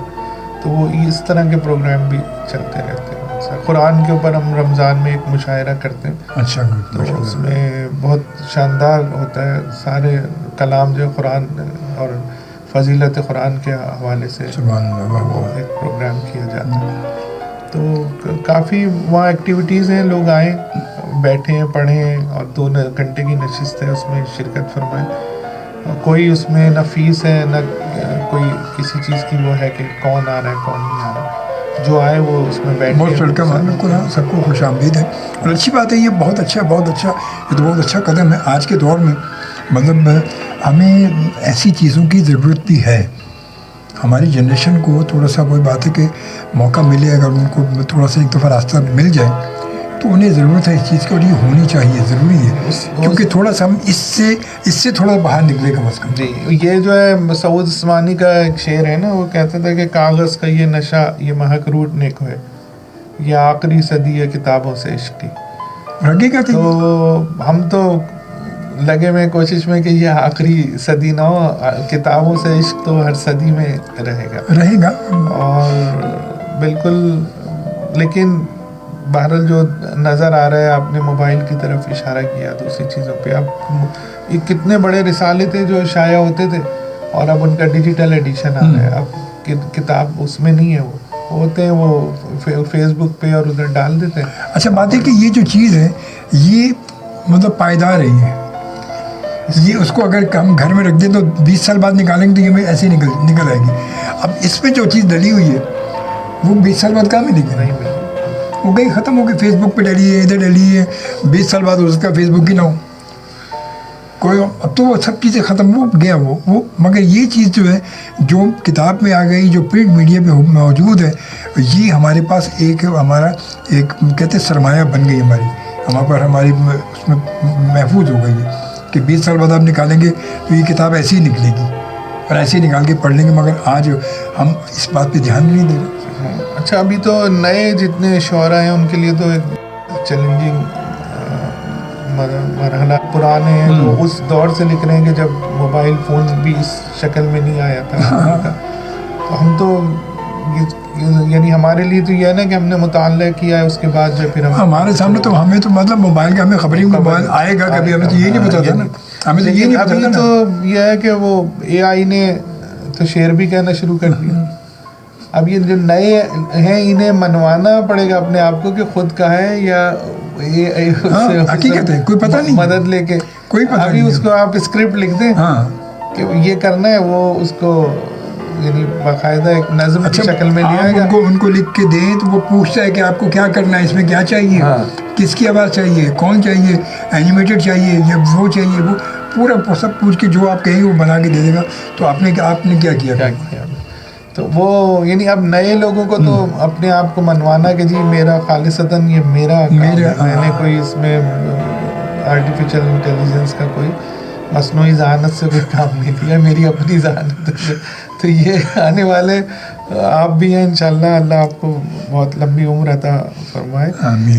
تو وہ اس طرح کے پروگرام بھی چلتے رہتے ہیں. قرآن کے اوپر ہم رمضان میں ایک مشاعرہ کرتے ہیں. اچھا. تو اس میں بہت شاندار ہوتا ہے، سارے کلام جو قرآن اور فضیلت قرآن کے حوالے سے وہ ایک پروگرام کیا جاتا ہے. تو کافی وہاں ایکٹیویٹیز ہیں، لوگ آئیں، بیٹھیں، پڑھیں، اور 2 گھنٹے کی نشست ہے، اس میں شرکت فرمائیں. کوئی اس میں نہ فیس ہے، نہ کوئی کسی چیز کی وہ ہے کہ کون آ رہا ہے کون نہیں آ رہا. جو آئے وہ اس میں بیٹھے. بہت ویلکم ہے، بالکل. سب کو خوش آمدید ہے، اور اچھی بات ہے. یہ بہت اچھا، یہ تو بہت اچھا قدم ہے آج کے دور میں. مطلب ہمیں ایسی چیزوں کی ضرورت بھی ہے. ہماری جنریشن کو تھوڑا سا وہی بات ہے کہ موقع ملے، اگر ان کو تھوڑا سا ایک دفعہ راستہ مل جائے تو انہیں ضرورت ہے اس چیز کی، اور یہ ہونی چاہیے، ضروری ہے، کیونکہ تھوڑا سا ہم اس سے تھوڑا باہر نکلے کم از کم. جی، یہ جو ہے مسعود عثمانی کا ایک شعر ہے نا، وہ کہتا تھا کہ کاغذ کا یہ نشہ یہ مہک روٹنے کو ہے، یہ آخری صدی ہے کتابوں سے عشق کی. تو ہم تو لگے میں کوشش میں کہ یہ آخری صدی نہ ہو، کتابوں سے عشق تو ہر صدی میں رہے گا. اور بالکل. لیکن بہرحال جو نظر آ رہا ہے، آپ نے موبائل کی طرف اشارہ کیا، دوسری چیزوں پہ. اب یہ کتنے بڑے رسالے تھے جو شائع ہوتے تھے، اور اب ان کا ڈیجیٹل ایڈیشن آ رہا ہے. اب کتاب اس میں نہیں ہے، وہ ہوتے ہیں وہ فیس بک پہ اور ادھر ڈال دیتے ہیں. اچھا بات ہے کہ یہ جو چیز ہے یہ مطلب پائیدار ہے. یہ اس کو اگر ہم گھر میں رکھ دیں تو 20 سال بعد نکالیں گے تو یہ ایسے نکل آئے گی. اب اس پہ جو چیز ڈلی ہوئی ہے وہ 20 سال بعد کہاں ملے گی؟ وہ گئی، ختم ہو گئی. فیس بک پہ ڈلی ہے، ادھر ڈلی ہے، 20 سال بعد اس کا فیس بک ہی نہ ہو کوئی. اب تو وہ سب چیزیں ختم ہو گیا وہ. مگر یہ چیز جو ہے، جو کتاب میں آ گئی، جو پرنٹ میڈیا پہ موجود ہے، یہ ہمارے پاس ہمارا ایک کہتے سرمایہ بن گئی ہماری اس میں محفوظ ہو گئی ہے کہ 20 سال بعد آپ نکالیں گے تو یہ کتاب ایسی ہی نکلے گی، اور ایسے ہی نکال کے پڑھ لیں گے. مگر آج ہم اس بات پہ دھیان نہیں دے رہے. اچھا، ابھی تو نئے جتنے شعراء ہیں ان کے لیے تو ایک چیلنجنگ مرحلہ. پرانے ہیں جو اس دور سے لکھ رہے ہیں کہ جب موبائل فون بھی اس شکل میں نہیں آیا تھا. تو ہم تو تو یعنی ہمارے لیے تو یہ ہے نا کہ ہم نے مطالعہ کیا ہے، اس کے بعد جو پھر ہمارے سامنے تو ہمیں تو مطلب موبائل کا ہمیں خبریں موبائل آئے گا کبھی، ہمیں تو یہ نہیں پتا تھا نا، ہمیں تو یہ نہیں پتا تھا نا. تو یہ ہے کہ وہ اے آئی نے تو شعر بھی کہنا شروع کر دیا. اب یہ جو نئے ہیں انہیں منوانا پڑے گا اپنے آپ کو کہ خود کا ہے یا حقیقت ہے، کوئی پتہ نہیں، مدد لے کے کوئی پتہ ابھی نہیں. اس کو آپ اسکرپٹ لکھ دیں کہ یہ کرنا ہے، وہ اس کو یعنی باقاعدہ ایک نظم کی شکل میں لیا گا. ان کو لکھ کے دیں تو وہ پوچھتا ہے کہ آپ کو کیا کرنا ہے، اس میں کیا چاہیے، کس کی آواز چاہیے، کون چاہیے، اینیمیٹڈ چاہیے یا وہ چاہیے، وہ پورا سب پوچھ کے جو آپ کہیں وہ بنا کے دے دے گا. تو آپ نے کیا کیا. تو وہ یعنی اب نئے لوگوں کو تو اپنے آپ کو منوانا کہ جی میرا خالصتاً یہ میرا میں نے کوئی اس میں آرٹیفیشل انٹیلیجنس کا کوئی مصنوعی ذہانت سے کوئی کام نہیں کیا، میری اپنی ذہانت ہے. تو یہ آنے والے آپ بھی ہیں انشاءاللہ، اللہ آپ کو بہت لمبی عمر عطا فرمائے.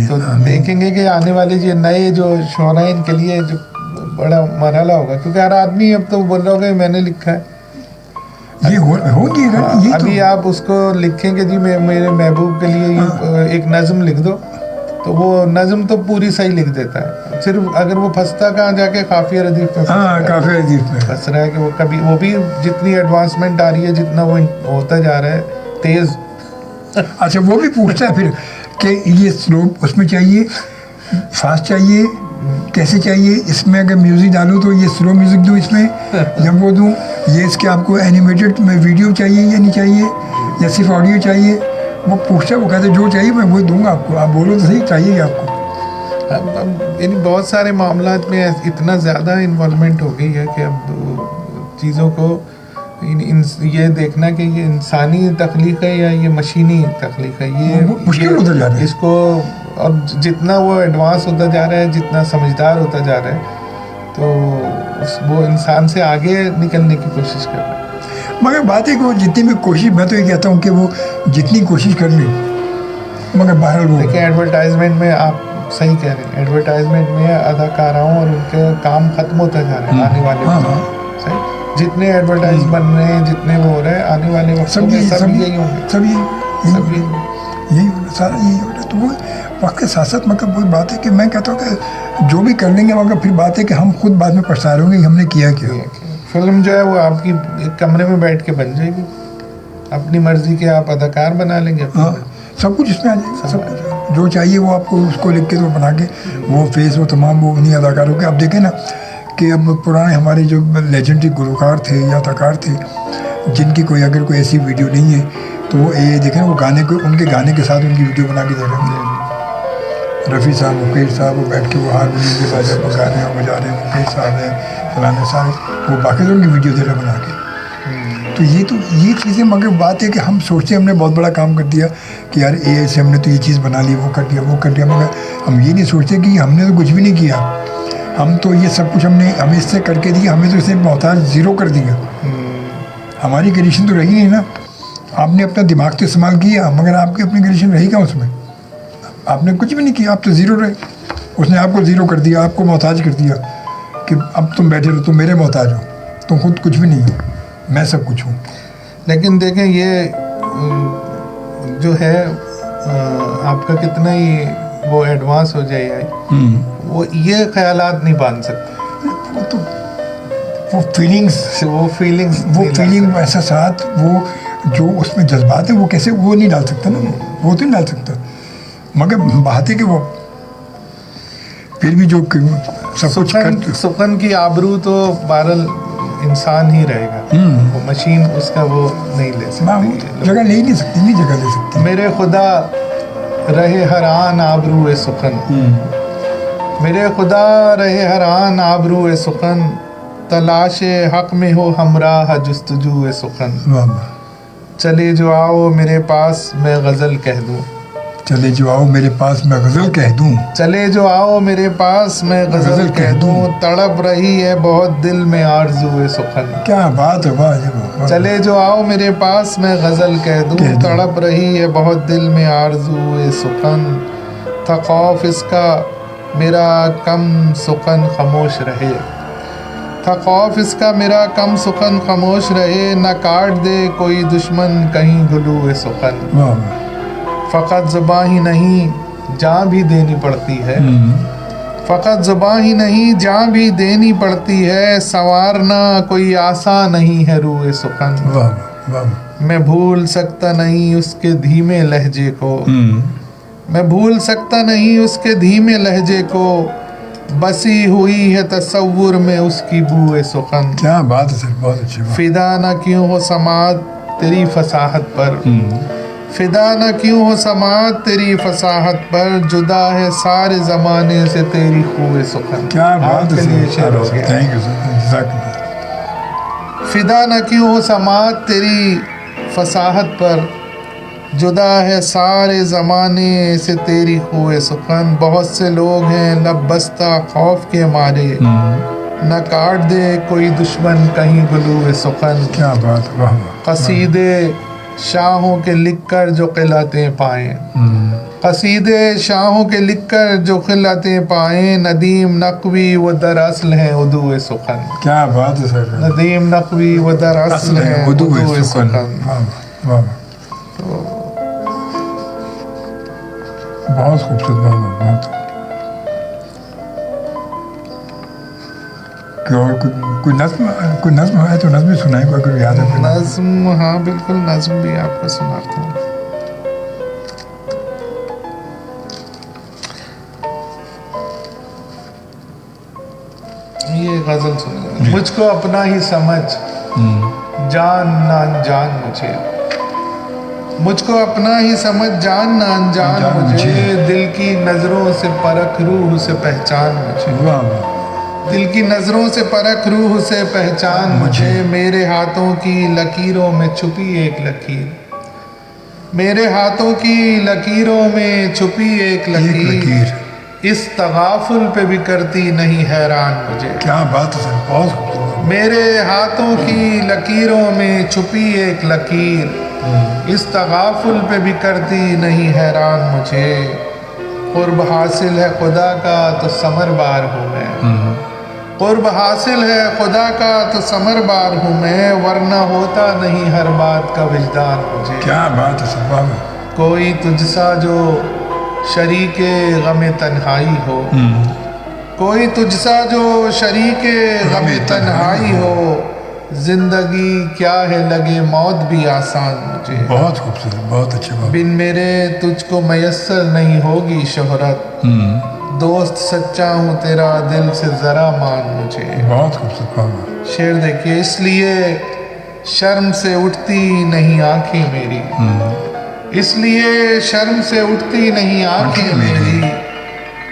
تو دیکھیں گے کہ آنے والے یہ نئے جو شعراء ان کے لیے جو بڑا مرحلہ ہوگا، کیونکہ ہر آدمی اب تو بول رہا ہوگا میں نے لکھا ہے. یہ ہوگی ابھی آپ اس کو لکھیں کہ جی میرے محبوب کے لیے ایک نظم لکھ دو، تو وہ نظم تو پوری صحیح لکھ دیتا ہے، صرف اگر وہ پھنستا کہاں جا کے قافیہ ردیف میں پھنس رہا ہے کہ وہ کبھی وہ بھی جتنی ایڈوانسمنٹ آ رہی ہے جتنا وہ ہوتا جا رہا ہے تیز. اچھا وہ بھی پوچھتا ہے پھر کہ یہ سلو اس میں چاہیے، فاسٹ چاہیے، کیسے چاہیے، اس میں اگر میوزک ڈالوں تو یہ سلو میوزک دوں اس میں جب وہ دوں، یہ اس کے آپ کو اینیمیٹڈ میں ویڈیو چاہیے یا نہیں چاہیے یا صرف آڈیو چاہیے. وہ پوچھتا ہے، وہ کہتے جو چاہیے میں وہی دوں گا آپ کو، آپ بولو تو صحیح چاہیے آپ کو. یعنی بہت سارے معاملات میں اتنا زیادہ انوالومنٹ ہو گئی ہے کہ اب چیزوں کو یہ دیکھنا کہ یہ انسانی تخلیق ہے یا یہ مشینی تخلیق ہے، یہ مشکل ہوتا جا رہا ہے اس کو. اور جتنا وہ ایڈوانس ہوتا جا رہا ہے، جتنا سمجھدار ہوتا جا رہا ہے، تو وہ انسان سے آگے نکلنے کی کوشش کر رہا ہے. مگر بات ہے کہ وہ جتنی بھی کوشش، میں تو یہ کہتا ہوں کہ وہ جتنی کوشش کر لیں مگر بہرحال وہ دیکھیں ایڈورٹائزمنٹ میں آپ صحیح کہہ رہے ہیں، ایڈورٹائزمنٹ میں اداکاراؤں اور ان کے کام ختم ہوتا جا رہا ہے آنے والے وقت. صحیح جتنے ایڈورٹائز بن رہے ہیں، جتنے وہ ہو رہے ہیں، آنے والے وقت میں سب یہی ہوں گے، سب یہی ہوگا، سارا یہی ہوگا. تو وہ وقت کے ساتھ ساتھ مطلب وہی بات ہے کہ میں کہتا ہوں کہ جو بھی کر لیں گے مگر پھر بات ہے کہ ہم خود بعد میں پچھتا رہے ہوں گے ہم نے کیا. فلم جو ہے وہ آپ کی ایک کمرے میں بیٹھ کے بن جائے گی، اپنی مرضی کے آپ اداکار بنا لیں گے. سب کچھ اس میں آ جائے گا، سب کچھ جو چاہیے وہ آپ کو اس کو لکھ کے تو بنا کے وہ فیس وہ تمام وہ انہیں اداکاروں کے. اب دیکھیں نا کہ اب پرانے ہمارے جو لیجنڈری گلوکار تھے یا اداکار تھے جن کی کوئی اگر کوئی ایسی ویڈیو نہیں ہے تو وہ یہ دیکھیں وہ گانے کو ان کے گانے کے ساتھ ان کی ویڈیو بنا کے دے رہے ہیں. رفیع صاحب، مکیش صاحب، وہ بیٹھ کے وہ ہارمونیم کے بجائے وہ گانے بجا رہے ہیں، مکیش صاحب ہیں، فلانے صاحب، وہ باقی ان کی ویڈیو دے رہے بنا کے. تو یہ چیزیں مگر بات ہے کہ ہم سوچتے ہیں ہم نے بہت بڑا کام کر دیا کہ یار اے آئی سے ہم نے تو یہ چیز بنا لی، وہ کر دیا، مگر ہم یہ نہیں سوچتے کہ ہم نے تو کچھ بھی نہیں کیا. ہم تو یہ سب کچھ ہمیں اس سے کر کے دیا، ہمیں تو اس نے محتاج زیرو کر دیا. ہماری کریشن تو رہی نہیں نا. آپ نے اپنا دماغ تو استعمال کیا مگر آپ کی اپنی کریشن رہی کہاں اس میں؟ آپ نے کچھ بھی نہیں کیا، آپ تو زیرو رہے. اس نے آپ کو زیرو کر دیا، آپ کو محتاج کر دیا کہ اب تم بیٹھے رہو، تم میرے محتاج ہو، تم خود کچھ بھی نہیں ہو، میں سب کچھ ہوں. لیکن دیکھیں یہ جو ہے آپ کا کتنا ہی وہ ایڈوانس ہو جائے وہ یہ خیالات نہیں باندھ سکتے. وہ فیلنگ احساسات وہ جو اس میں جذبات ہیں وہ کیسے وہ نہیں ڈال سکتا نا، وہ تو نہیں ڈال سکتا. مگر بات ہے کہ وہ پھر بھی جو سب کچھ سخن کی آبرو تو بہرحال انسان ہی رہے گا، وہ مشین اس کا وہ نہیں لے سکتی، جگہ لے نہیں سکتی، نہیں جگہ لے سکتی. میرے خدا رہے ہر آن آبرو سخن، میرے خدا رہے ہر آن آبرو سخن، تلاش حق میں ہو ہمراہ جستجو سخن. چلے جو آؤ میرے پاس میں غزل کہہ دوں، چلے جو آؤ میرے پاس میں غزل کہہ دوں، چلے جو آؤ میرے پاس میں غزل کہہ دوں، تڑپ رہی ہے بہت دل میں آرزو سخن. کیا بات ہے، واہ. چلے جو آؤ میرے پاس میں غزل کہہ دوں، تڑپ رہی ہے بہت دل میں آرزو سخن، تھا خوف اس کا میرا کم سخن خاموش رہے، تھا خوف اس کا میرا کم سخن خاموش رہے، نہ کاٹ دے کوئی دشمن کہیں گلو سخن۔ واہ واہ۔ فقط زباں ہی نہیں جان بھی دینی پڑتی ہے، فقط زباں ہی نہیں جان بھی دینی پڑتی ہے، سنوارنا کوئی آسان نہیں ہے روئے سخن۔ واہ واہ۔ میں بھول سکتا نہیں اس کے دھیمے لہجے کو، میں بھول سکتا نہیں اس کے دھیمے لہجے کو، بسی ہوئی ہے تصور میں اس کی بوئے سخن۔ کیا بات ہے سر، بہت اچھی بات۔ فدا نہ کیوں ہو سماعت تیری فصاحت پر، فدا نہ کیوں ہو سماعت تیری فصاحت پر، جدا ہے سارے زمانے سے تیری خوئے سخن۔ کیا بات ہے شعر ہو سر، گیا۔ تھینک یو سر، جزاک اللہ۔ فدا نہ کیوں ہو سماعت تیری فصاحت پر، جدا ہے سارے زمانے سے تیری خوئے سخن۔ بہت سے لوگ ہیں لب بستہ خوف کے مارے، نہ کاٹ دے کوئی دشمن کہیں گلو سخن۔ کیا بات، واہ واہ۔ قصیدے شاہوں کے لکھ کر جو قلعتیں پائیں، قصیدے شاہوں کے لکھ کر جو قلعتیں پائیں، ندیم نقوی وہ در اصل ہیں ادو سخن۔ کیا بات ہے سر، ندیم نقوی وہ در اصل ہیں ادو ادو سخن۔ سخن۔ واہ واہ۔ بہت خوبصورت، بہت بہت۔ اور کوئی نظم ہے تو نظم سنائیں، کوئی یاد ہے؟ نظم، ہاں بالکل، نظم بھی آپ کو سناتا ہوں۔ یہ غزل سنیں۔ مجھ کو اپنا ہی سمجھ جان نہ انجان مجھے، مجھ کو اپنا ہی سمجھ جان نہ انجان مجھے، دل کی نظروں سے پرکھ روح سے پہچان مجھے، واہ واہ۔ دل کی نظروں سے پرکھ روح سے پہچان مجھے، میرے ہاتھوں کی لکیروں میں چھپی ایک لکیر، میرے ہاتھوں کی لکیروں میں چھپی ایک لکیر، اس تغافل پہ بھی کرتی نہیں حیران مجھے۔ کیا بات ہے سر، بہت خوبصورت۔ میرے ہاتھوں کی لکیروں میں چھپی ایک لکیر، اس تغافل پہ بھی کرتی نہیں حیران مجھے، قرب حاصل ہے خدا کا تو ثمر بار ہوں میں، قرب حاصل ہے خدا کا تو ثمر بار ہوں میں، ورنہ ہوتا نہیں ہر بات کا وجدان مجھے۔ کیا بات ہے سر، واہ واہ۔ کوئی تجھ سا جو شریک غم تنہائی ہو، کوئی تجھ سا جو شریک غم تنہائی ہو، زندگی کیا ہے لگے موت بھی آسان مجھے، بہت خوبصورت، بہت اچھی بات۔ بن میرے تجھ کو میسر نہیں ہوگی شہرت، دوست سچا ہوں تیرا دل سے ذرا مان مجھے۔ بہت خوبصورت، واہ واہ۔ شعر دیکھیے، اس لیے شرم سے اٹھتی نہیں آنکھیں میری، اس لیے شرم سے اٹھتی نہیں آنکھیں میری،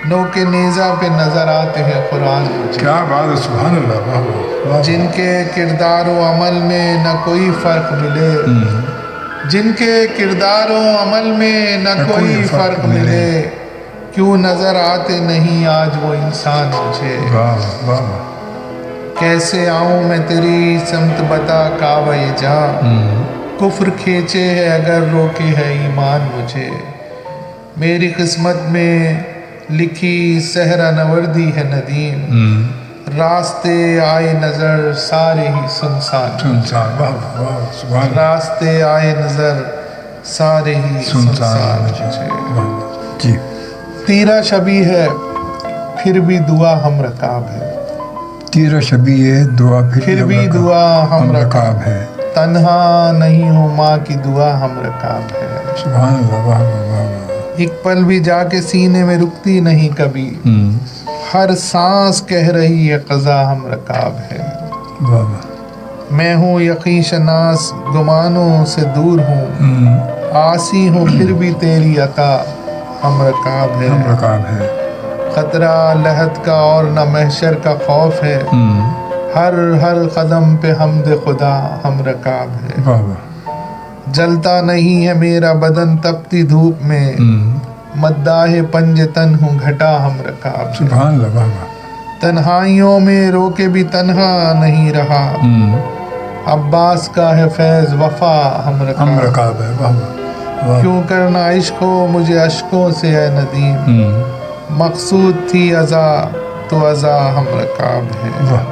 نوک نیزہ پہ نظر آتے ہیں قرآن مجھے۔ کیا بات ہے، سبحان اللہ، واہ واہ۔ جن کے کردار و عمل میں نہ کوئی فرق ملے، جن کے کردار و عمل میں نہ کوئی فرق ملے، کیوں نظر آتے نہیں آج وہ انسان مجھے۔ واہ واہ واہ۔ کیسے آؤں میں تیری سمت بتا کعبہ جاں، کفر کھینچے ہے اگر روکے ہے ایمان مجھے، میری قسمت میں لکھی صحرا نوردی ہے ندیم، راستے آئے نظر سارے ہی سنسان، سنسان، واہ واہ، سبحان اللہ۔ راستے آئے نظر سارے ہی سنسان مجھے۔ جی۔ تیرا شبی ہے پھر بھی دعا ہم رکاب ہے، تیرا شبی ہے دعا پھر بھی دعا ہم رکاب ہے، تنہا نہیں ہوں ماں کی دعا ہم رکاب ہے، سبحان اللہ، واہ واہ واہ واہ۔ ایک پل بھی جا کے سینے میں رکتی نہیں کبھی، ہر سانس کہہ رہی ہے قضا ہم رکاب ہے، واہ واہ۔ میں ہوں یقین شناس گمانوں سے دور ہوں، آسی ہوں پھر بھی تیری عطا ہم رکاب ہے، ہم رکاب ہے، خطرہ لحد کا اور نہ محشر کا خوف ہے، ہر ہر قدم پہ حمد خدا ہم رکاب ہے، واہ واہ۔ جلتا نہیں ہے میرا بدن تپتی دھوپ میں، مداح پنج تن ہوں گھٹا ہم رکاب ہے، سبحان اللہ، واہ واہ۔ تنہائیوں میں رو کے بھی تنہا نہیں رہا، عباس کا ہے فیض وفا ہم ہم رکاب، رکاب ہے، واہ واہ۔ کیوں کرنا عشق ہو مجھے اشکوں سے اے ندیم، مقصود تھی عزا تو عزا ہم رکاب ہے، واہ۔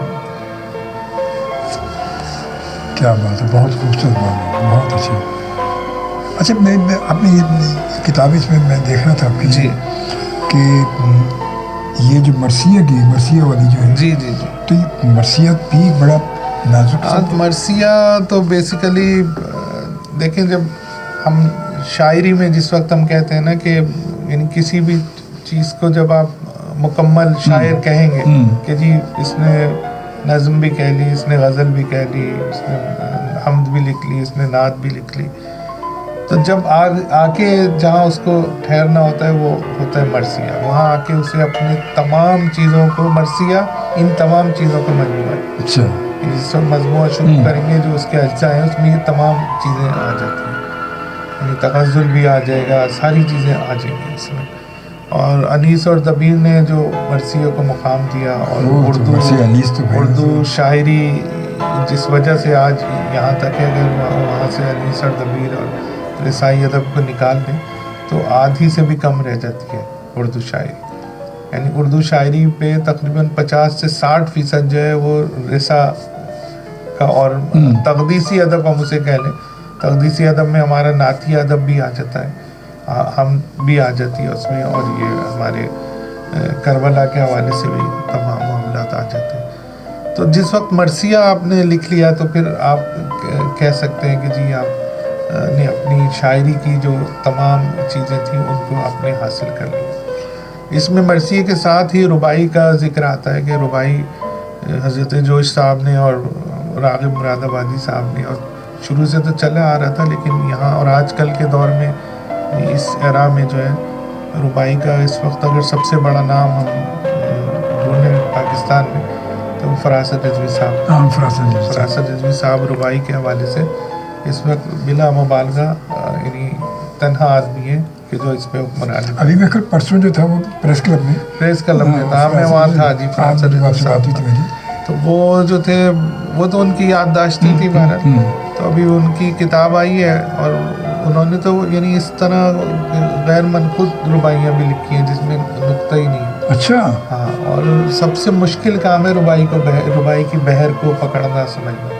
کیا بات ہے، بہت خوبصورت بات ہے، بہت اچھی. اچھا میں اپنی یہ کتاب اس میں میں دیکھ رہا تھا آپ کی جی کہ یہ جو مرثیہ والی جو ہے، جی جی جی تو یہ مرثیہ بھی بڑا نازک سا مرثیہ تو بیسیکلی دیکھیں، جب ہم شاعری میں جس وقت ہم کہتے ہیں نا کہ یعنی کسی بھی چیز کو جب آپ مکمل شاعر کہیں گے کہ جی اس نے نظم بھی کہہ لی، اس نے غزل بھی کہہ لی، اس نے حمد بھی لکھ لی، اس نے نعت بھی لکھ لی، تو جب آ کے جہاں اس کو ٹھہرنا ہوتا ہے وہ ہوتا ہے مرثیہ. وہاں آ کے اسے اپنے تمام چیزوں کو، مرثیہ ان تمام چیزوں کا مجموعہ ہے. اچھا جس وقت مجموعہ شروع کریں گے جو اس کے اجزاء ہیں اس میں یہ تمام چیزیں آ جاتی ہیں، یعنی تغزل بھی آ جائے گا، ساری چیزیں آ جائیں گی اس میں. اور انیس اور دبیر نے جو مرثیہ کو مقام دیا، اور اردو شاعری جس وجہ سے آج یہاں تک ہے، اگر وہاں سے انیس اور دبیر اور رسائی ادب کو نکال دیں تو آدھی سے بھی کم رہ جاتی ہے اردو شاعری. یعنی اردو شاعری پہ تقریباً 50 سے 60% جو ہے وہ رسا کا اور تقدیسی ادب ہم اسے کہہ لیں. تقدیسی ادب میں ہمارا نعتی ادب بھی آ جاتا ہے، ہم بھی آ جاتی ہے اس میں، اور یہ ہمارے کربلا کے حوالے سے بھی تمام معاملات آ جاتے ہیں. تو جس وقت مرثیہ آپ نے لکھ لیا تو پھر آپ کہہ سکتے ہیں کہ جی آپ نے اپنی شاعری کی جو تمام چیزیں تھیں ان کو آپ نے حاصل کر لی. اس میں مرثیے کے ساتھ ہی ربائی کا ذکر آتا ہے کہ ربائی حضرت جوش صاحب نے اور راغب مراد آبادی صاحب نے، اور شروع سے تو چلا آ رہا تھا لیکن یہاں اور آج کل کے دور میں اس ایرا میں جو ہے ربائی کا اس وقت اگر سب سے بڑا نام ہم ڈھونڈیں پاکستان میں تو فراست رضوی صاحب. فراست رضوی صاحب ربائی کے حوالے سے اس وقت بلا مبالغہ یعنی تنہا آدمی ہے کہ جو اس پہ حکمرانی. ابھی میں کل پرسوں جو تھا وہ پریس کلب میں تھا، میں وہاں تھا جی. فراست رضوی صاحب تو وہ جو تھے وہ تو ان کی یادداشتیں تھی بہرحال. تو ابھی ان کی کتاب آئی ہے اور انہوں نے تو یعنی اس طرح غیر منقوط رباعیاں بھی لکھی ہیں جس میں نقطہ ہی نہیں. اچھا ہاں، اور سب سے مشکل کام ہے ربائی کی بحر کو پکڑنا سمجھنا.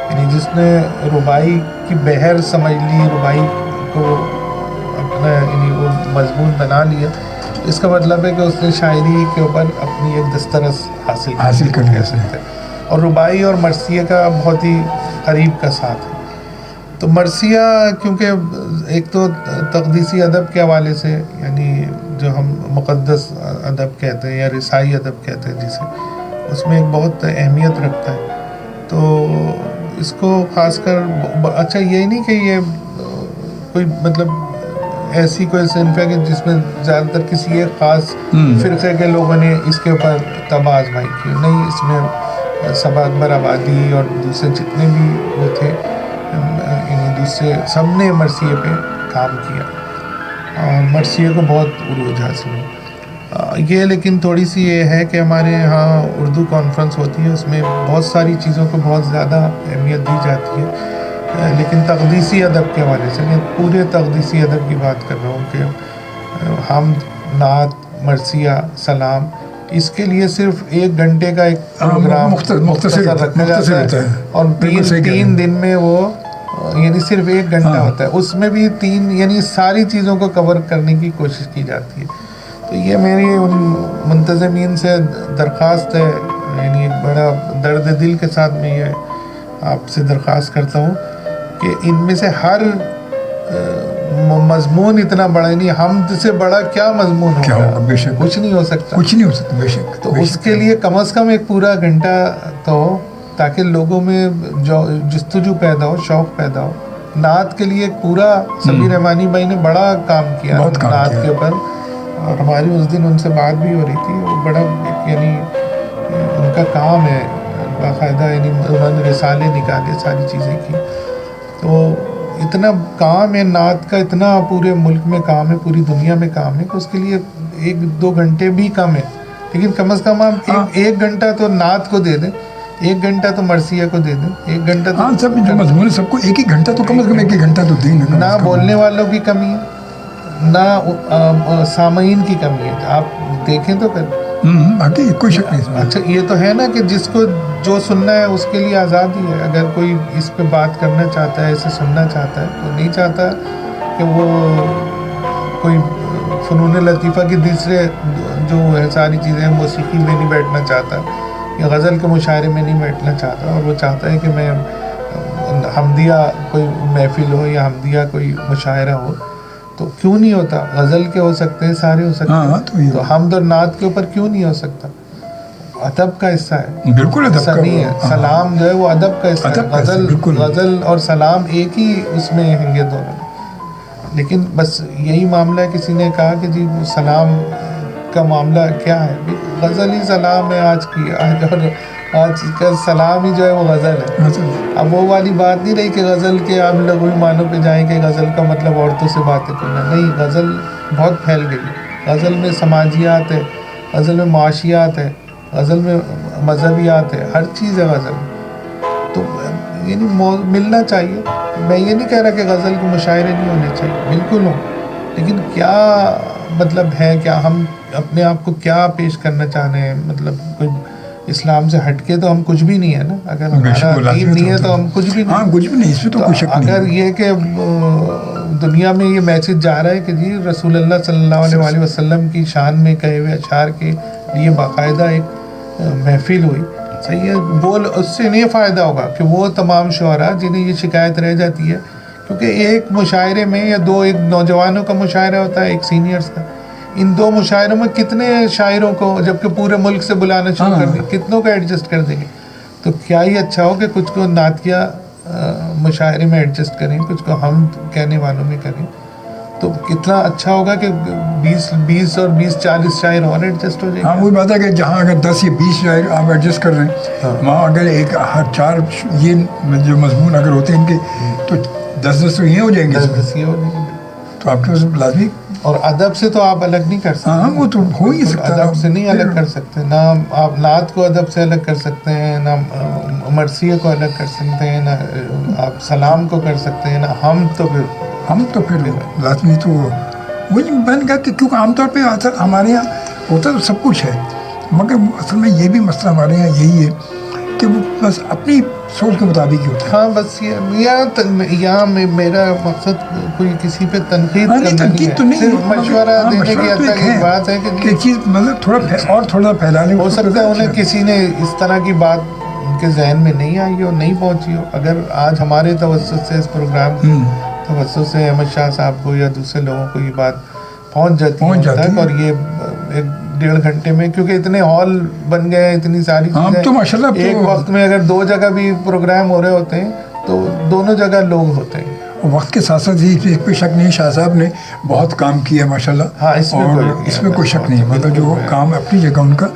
یعنی جس نے ربائی کی بحر سمجھ لی، ربائی کو اپنا یعنی وہ مضمون بنا لیا، اس کا مطلب ہے کہ اس نے شاعری کے اوپر اپنی ایک دسترس حاصل کر لیا. اور ربائی اور مرثیہ کا بہت ہی قریب کا ساتھ ہے. تو مرثیہ کیونکہ ایک تو تقدیسی ادب کے حوالے سے، یعنی جو ہم مقدس ادب کہتے ہیں یا رسائی ادب کہتے ہیں جسے، اس میں ایک بہت اہمیت رکھتا ہے. تو اس کو خاص کر اچھا یہی نہیں کہ یہ کوئی مطلب ایسی کوئی صنف ہے کہ جس میں زیادہ تر کسی ایک خاص فرقے کے لوگوں نے اس کے اوپر طبع آزمائی کی، نہیں. اس میں صبا اکبر آبادی اور دوسرے جتنے بھی وہ تھے، یعنی دوسرے سب نے مرثیے پہ کام کیا اور مرثیے کو بہت عروج حاصل ہوا. یہ لیکن تھوڑی سی یہ ہے کہ ہمارے یہاں اردو کانفرنس ہوتی ہے، اس میں بہت ساری چیزوں کو بہت زیادہ اہمیت دی جاتی ہے، لیکن تقدیسی ادب کے حوالے سے میں پورے تقدیسی ادب کی بات کر رہا ہوں کہ حمد، نعت، مرثیہ، سلام، اس کے لیے صرف 1 گھنٹے کا ایک پروگرام مختصر رکھا جاتا ہے اور 3 دن میں وہ یعنی صرف 1 گھنٹہ ہوتا ہے. اس میں بھی 3 یعنی ساری چیزوں کو کور کرنے کی کوشش کی جاتی ہے. تو یہ میری ان منتظمین سے درخواست ہے، یعنی ایک بڑا درد دل کے ساتھ میں یہ آپ سے درخواست کرتا ہوں کہ ان میں سے ہر مضمون اتنا بڑا، یعنی حمد سے بڑا کیا مضمون ہوگا، بے شک کچھ نہیں ہو سکتا، بے شک. تو اس کے لیے کم از کم ایک پورا گھنٹہ تو ہو تاکہ لوگوں میں جستجو پیدا ہو، شوق پیدا ہو. نعت کے لیے ایک پورا سبیر رحمانی بھائی نے بڑا کام کیا نعت کے اوپر، اور ہماری اس دن ان سے بات بھی ہو رہی تھی. وہ بڑا یعنی ان کا کام ہے باقاعدہ، یعنی انہوں نے رسالے نکالے، ساری چیزیں کی. تو اتنا کام ہے نعت کا، اتنا پورے ملک میں کام ہے، پوری دنیا میں کام ہے کہ اس کے لیے 1-2 گھنٹے بھی کم ہے. لیکن کم از کم آپ 1 گھنٹہ تو نعت کو دے دیں، 1 گھنٹہ تو مرثیہ کو دے دیں، 1 گھنٹہ تو سب جو مضمون سب کو 1 گھنٹہ تو کم از کم 1 گھنٹہ تو دیں. نہ بولنے والوں کی کمی ہے، نہ سامعین کی کمی ہے. آپ دیکھیں تو باقی کوئی شک نہیں اس میں. اچھا یہ تو ہے نا کہ جس کو جو سننا ہے اس کے لیے آزادی ہے. اگر کوئی اس پہ بات کرنا چاہتا ہے، اسے سننا چاہتا ہے، تو نہیں چاہتا کہ وہ کوئی فنون لطیفہ کی دوسرے جو ہے ساری چیزیں موسیقی میں نہیں بیٹھنا چاہتا یا غزل کے مشاعرے میں نہیں بیٹھنا چاہتا، اور وہ چاہتا ہے کہ میں حمدیہ کوئی محفل ہو یا حمدیہ کوئی مشاعرہ ہو، تو کیوں نہیں ہوتا؟ غزل کے ہو سکتے ہیں، سارے ہو سکتے ہیں، تو حمد اور نعت کے اوپر کیوں نہیں ہو سکتا؟ ادب کا حصہ ہے. بالکل ادب ایسا کا نہیں ہے. سلام جو ہے وہ ادب کا حصہ ہے. غزل اور سلام ایک ہی اس میں ہیں گے دونوں. لیکن بس یہی معاملہ ہے، کسی نے کہا کہ جی سلام کا معاملہ کیا ہے؟ غزل ہی سلام ہے آج کی، آج کا سلام ہی جو ہے وہ غزل ہے. اب وہ والی بات نہیں رہی کہ غزل کے آپ لغوی معنوں پہ جائیں کہ غزل کا مطلب عورتوں سے باتیں کرنا. نہیں، غزل بہت پھیل گئی. غزل میں سماجیات ہے، غزل میں معاشیات ہے، غزل میں مذہبیات ہے، ہر چیز ہے غزل. تو یعنی ملنا چاہیے. میں یہ نہیں کہہ رہا کہ غزل کے مشاعرے نہیں ہونے چاہیے، بالکل ہوں، لیکن کیا مطلب ہے، کیا ہم اپنے آپ کو کیا پیش کرنا چاہ رہے ہیں؟ مطلب کوئی اسلام سے ہٹ کے تو ہم کچھ بھی نہیں ہے نا. اگر ہمارا دین نہیں ہے تو ہم کچھ بھی نہیں. اس میں تو کوئی شک نہیں. اگر یہ کہ دنیا میں یہ میسج جا رہا ہے کہ جی رسول اللہ صلی اللہ علیہ وسلم کی شان میں کہے ہوئے اشعار کے لیے باقاعدہ ایک محفل ہوئی، صحیح ہے، بول اس سے نہیں فائدہ ہوگا کہ وہ تمام شعراء جنہیں یہ شکایت رہ جاتی ہے، کیونکہ ایک مشاعرے میں یا دو، ایک نوجوانوں کا مشاعرہ ہوتا ہے، ایک سینئرز کا. ان دو مشاعروں میں کتنے شاعروں کو جبکہ پورے ملک سے بلانا شروع کر دیں، کتنوں کو ایڈجسٹ کر دیں گے؟ تو کیا ہی اچھا ہو کہ کچھ کو نعتیہ مشاعرے میں ایڈجسٹ کریں، کچھ کو ہم کہنے والوں میں کریں. تو کتنا اچھا ہوگا کہ 20 اور 20-40 شاعر اور ایڈجسٹ ہو جائیں. ہاں وہی بات ہے کہ جہاں اگر 10 یا 20 شاعر آپ ایڈجسٹ کر رہے ہیں، وہاں اگر ایک 4 یہ جو مضمون اگر ہوتے ہیں ان کے، تو 10 تو یہ ہو جائیں گے. 10 یہ ہو جائیں گے. تو آپ کے پاس لازمی. اور ادب سے تو آپ الگ نہیں کر سکتے. ہاں وہ تو ہو ہی سکتا ہے. ادب سے نہیں الگ کر سکتے. نہ آپ نعت کو ادب سے الگ کر سکتے ہیں، نہ مرثیے کو الگ کر سکتے ہیں، نہ آپ سلام کو کر سکتے ہیں، نہ ہم تو پھر لازمی. تو وہی میں نے کہا کہ کیونکہ عام طور پہ اصل ہمارے یہاں ہوتا تو سب کچھ ہے، مگر اصل میں یہ بھی مسئلہ ہمارے یہاں یہی ہے کہ وہ بس اپنی سوچ کے مطابق ہی ہوتا ہے. ہاں بس یہاں میرا مقصد کوئی کسی پہ تنقید تو نہیں، صرف مشورہ دینے کی حد تک ایک بات ہے کہ چیز مطلب تھوڑا پھیلانے. ہو سکتا ہے انہیں کسی نے اس طرح کی بات ان کے ذہن میں نہیں آئی ہو، نہیں پہنچی ہو. اگر آج ہمارے توسط سے اس پروگرام کی توسط سے احمد شاہ صاحب کو یا دوسرے لوگوں کو یہ بات پہنچ جاتی ہے، اور یہ 1.5 گھنٹے میں، کیونکہ اتنے ہال بن گئے ہیں، اتنی ساری چیزیں ایک وقت میں، اگر 2 جگہ بھی پروگرام ہو رہے ہوتے ہیں تو دونوں جگہ لوگ ہوتے ہیں. وقت کے ساتھ ساتھ ہی کوئی شک نہیں، شاہ صاحب نے بہت کام کیا ماشاء اللہ. ہاں اس میں کوئی شک نہیں. مطلب جو کام اپنی جگہ ان کا،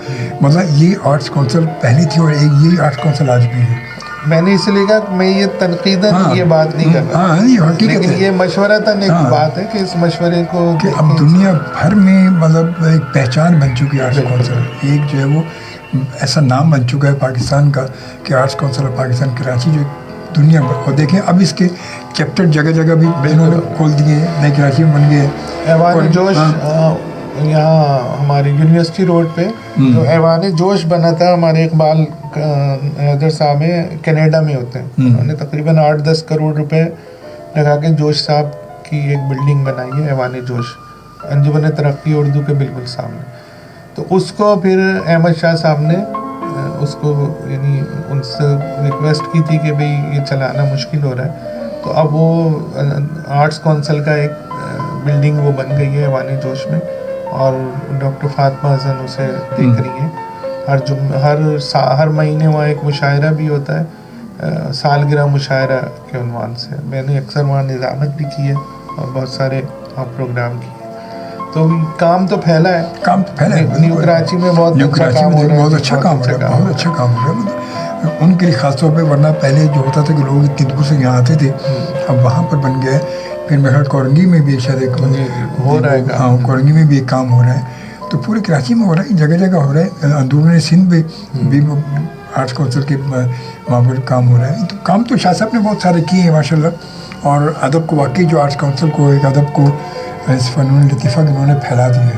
مطلب یہ آرٹس کونسل پہلی تھی اور یہ آرٹس کونسل آج بھی ہے. میں نے اس لیے کہا کہ میں یہ تنقیداً یہ بات نہیں کر رہا، لیکن یہ مشورتاً ایک بات ہے کہ اس مشورے کو کہ اب دنیا بھر میں مطلب ایک پہچان بن چکی ہے آرٹس کونسل. ایک جو ہے وہ ایسا نام بن چکا ہے پاکستان کا کہ arts council of Pakistan Karachi, جو دنیا بھر. اور دیکھیں اب اس کے چیپٹر جگہ جگہ بھی انہوں نے کھول دیے، نئے کراچی میں بن گئے. ایوان جوش یہاں ہماری یونیورسٹی روڈ پہ جو ایوان جوش بنا تھا، ہمارے اقبال حیدر صاحب کینیڈا میں ہوتے ہیں، انہوں نے تقریباً 8-10 کروڑ روپے لگا کے جوش صاحب کی ایک بلڈنگ بنائی ہے، ایوان جوش، انجمن ترقی اردو کے بالکل سامنے. تو اس کو پھر احمد شاہ صاحب نے اس کو یعنی ان سے ریکویسٹ کی تھی کہ بھئی یہ چلانا مشکل ہو رہا ہے، تو اب وہ آرٹس کونسل کا ایک بلڈنگ وہ بن گئی ہے ایوان جوش میں، اور ڈاکٹر فاطمہ حسن اسے دیکھ رہی ہیں. ہر مہینے وہاں ایک مشاعرہ بھی ہوتا ہے، سالگرہ مشاعرہ کے عنوان سے. میں نے اکثر وہاں نظامت بھی کی ہے اور بہت سارے پروگرام کیے. تو کام تو پھیلا ہے. نیو کراچی میں بہت اچھا کام ہو رہا ہے. بہت اچھا کام ہو رہا ہے ان کے لیے خاص طور پہ. ورنہ پہلے جو ہوتا تھا کہ لوگ اتنی دور سے یہاں آتے تھے، اب وہاں پر بن گیا ہے. پھر میرا کورنگی میں بھی شاید ایک ہو رہا ہے. ہاں کورنگی میں بھی ایک کام ہو رہا ہے. تو پورے کراچی میں ہو رہا ہے، جگہ جگہ ہو رہا ہے. اندرون سندھ میں بھی آرٹس کونسل کے وہاں پر کام ہو رہا ہے. تو کام تو شاہ صاحب نے بہت سارے کیے ہیں ماشاء اللہ. اور ادب کو واقعی جو آرٹس کونسل کو، ایک ادب کو، اس فنون لطیفہ کے انہوں نے پھیلا دیا ہے.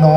9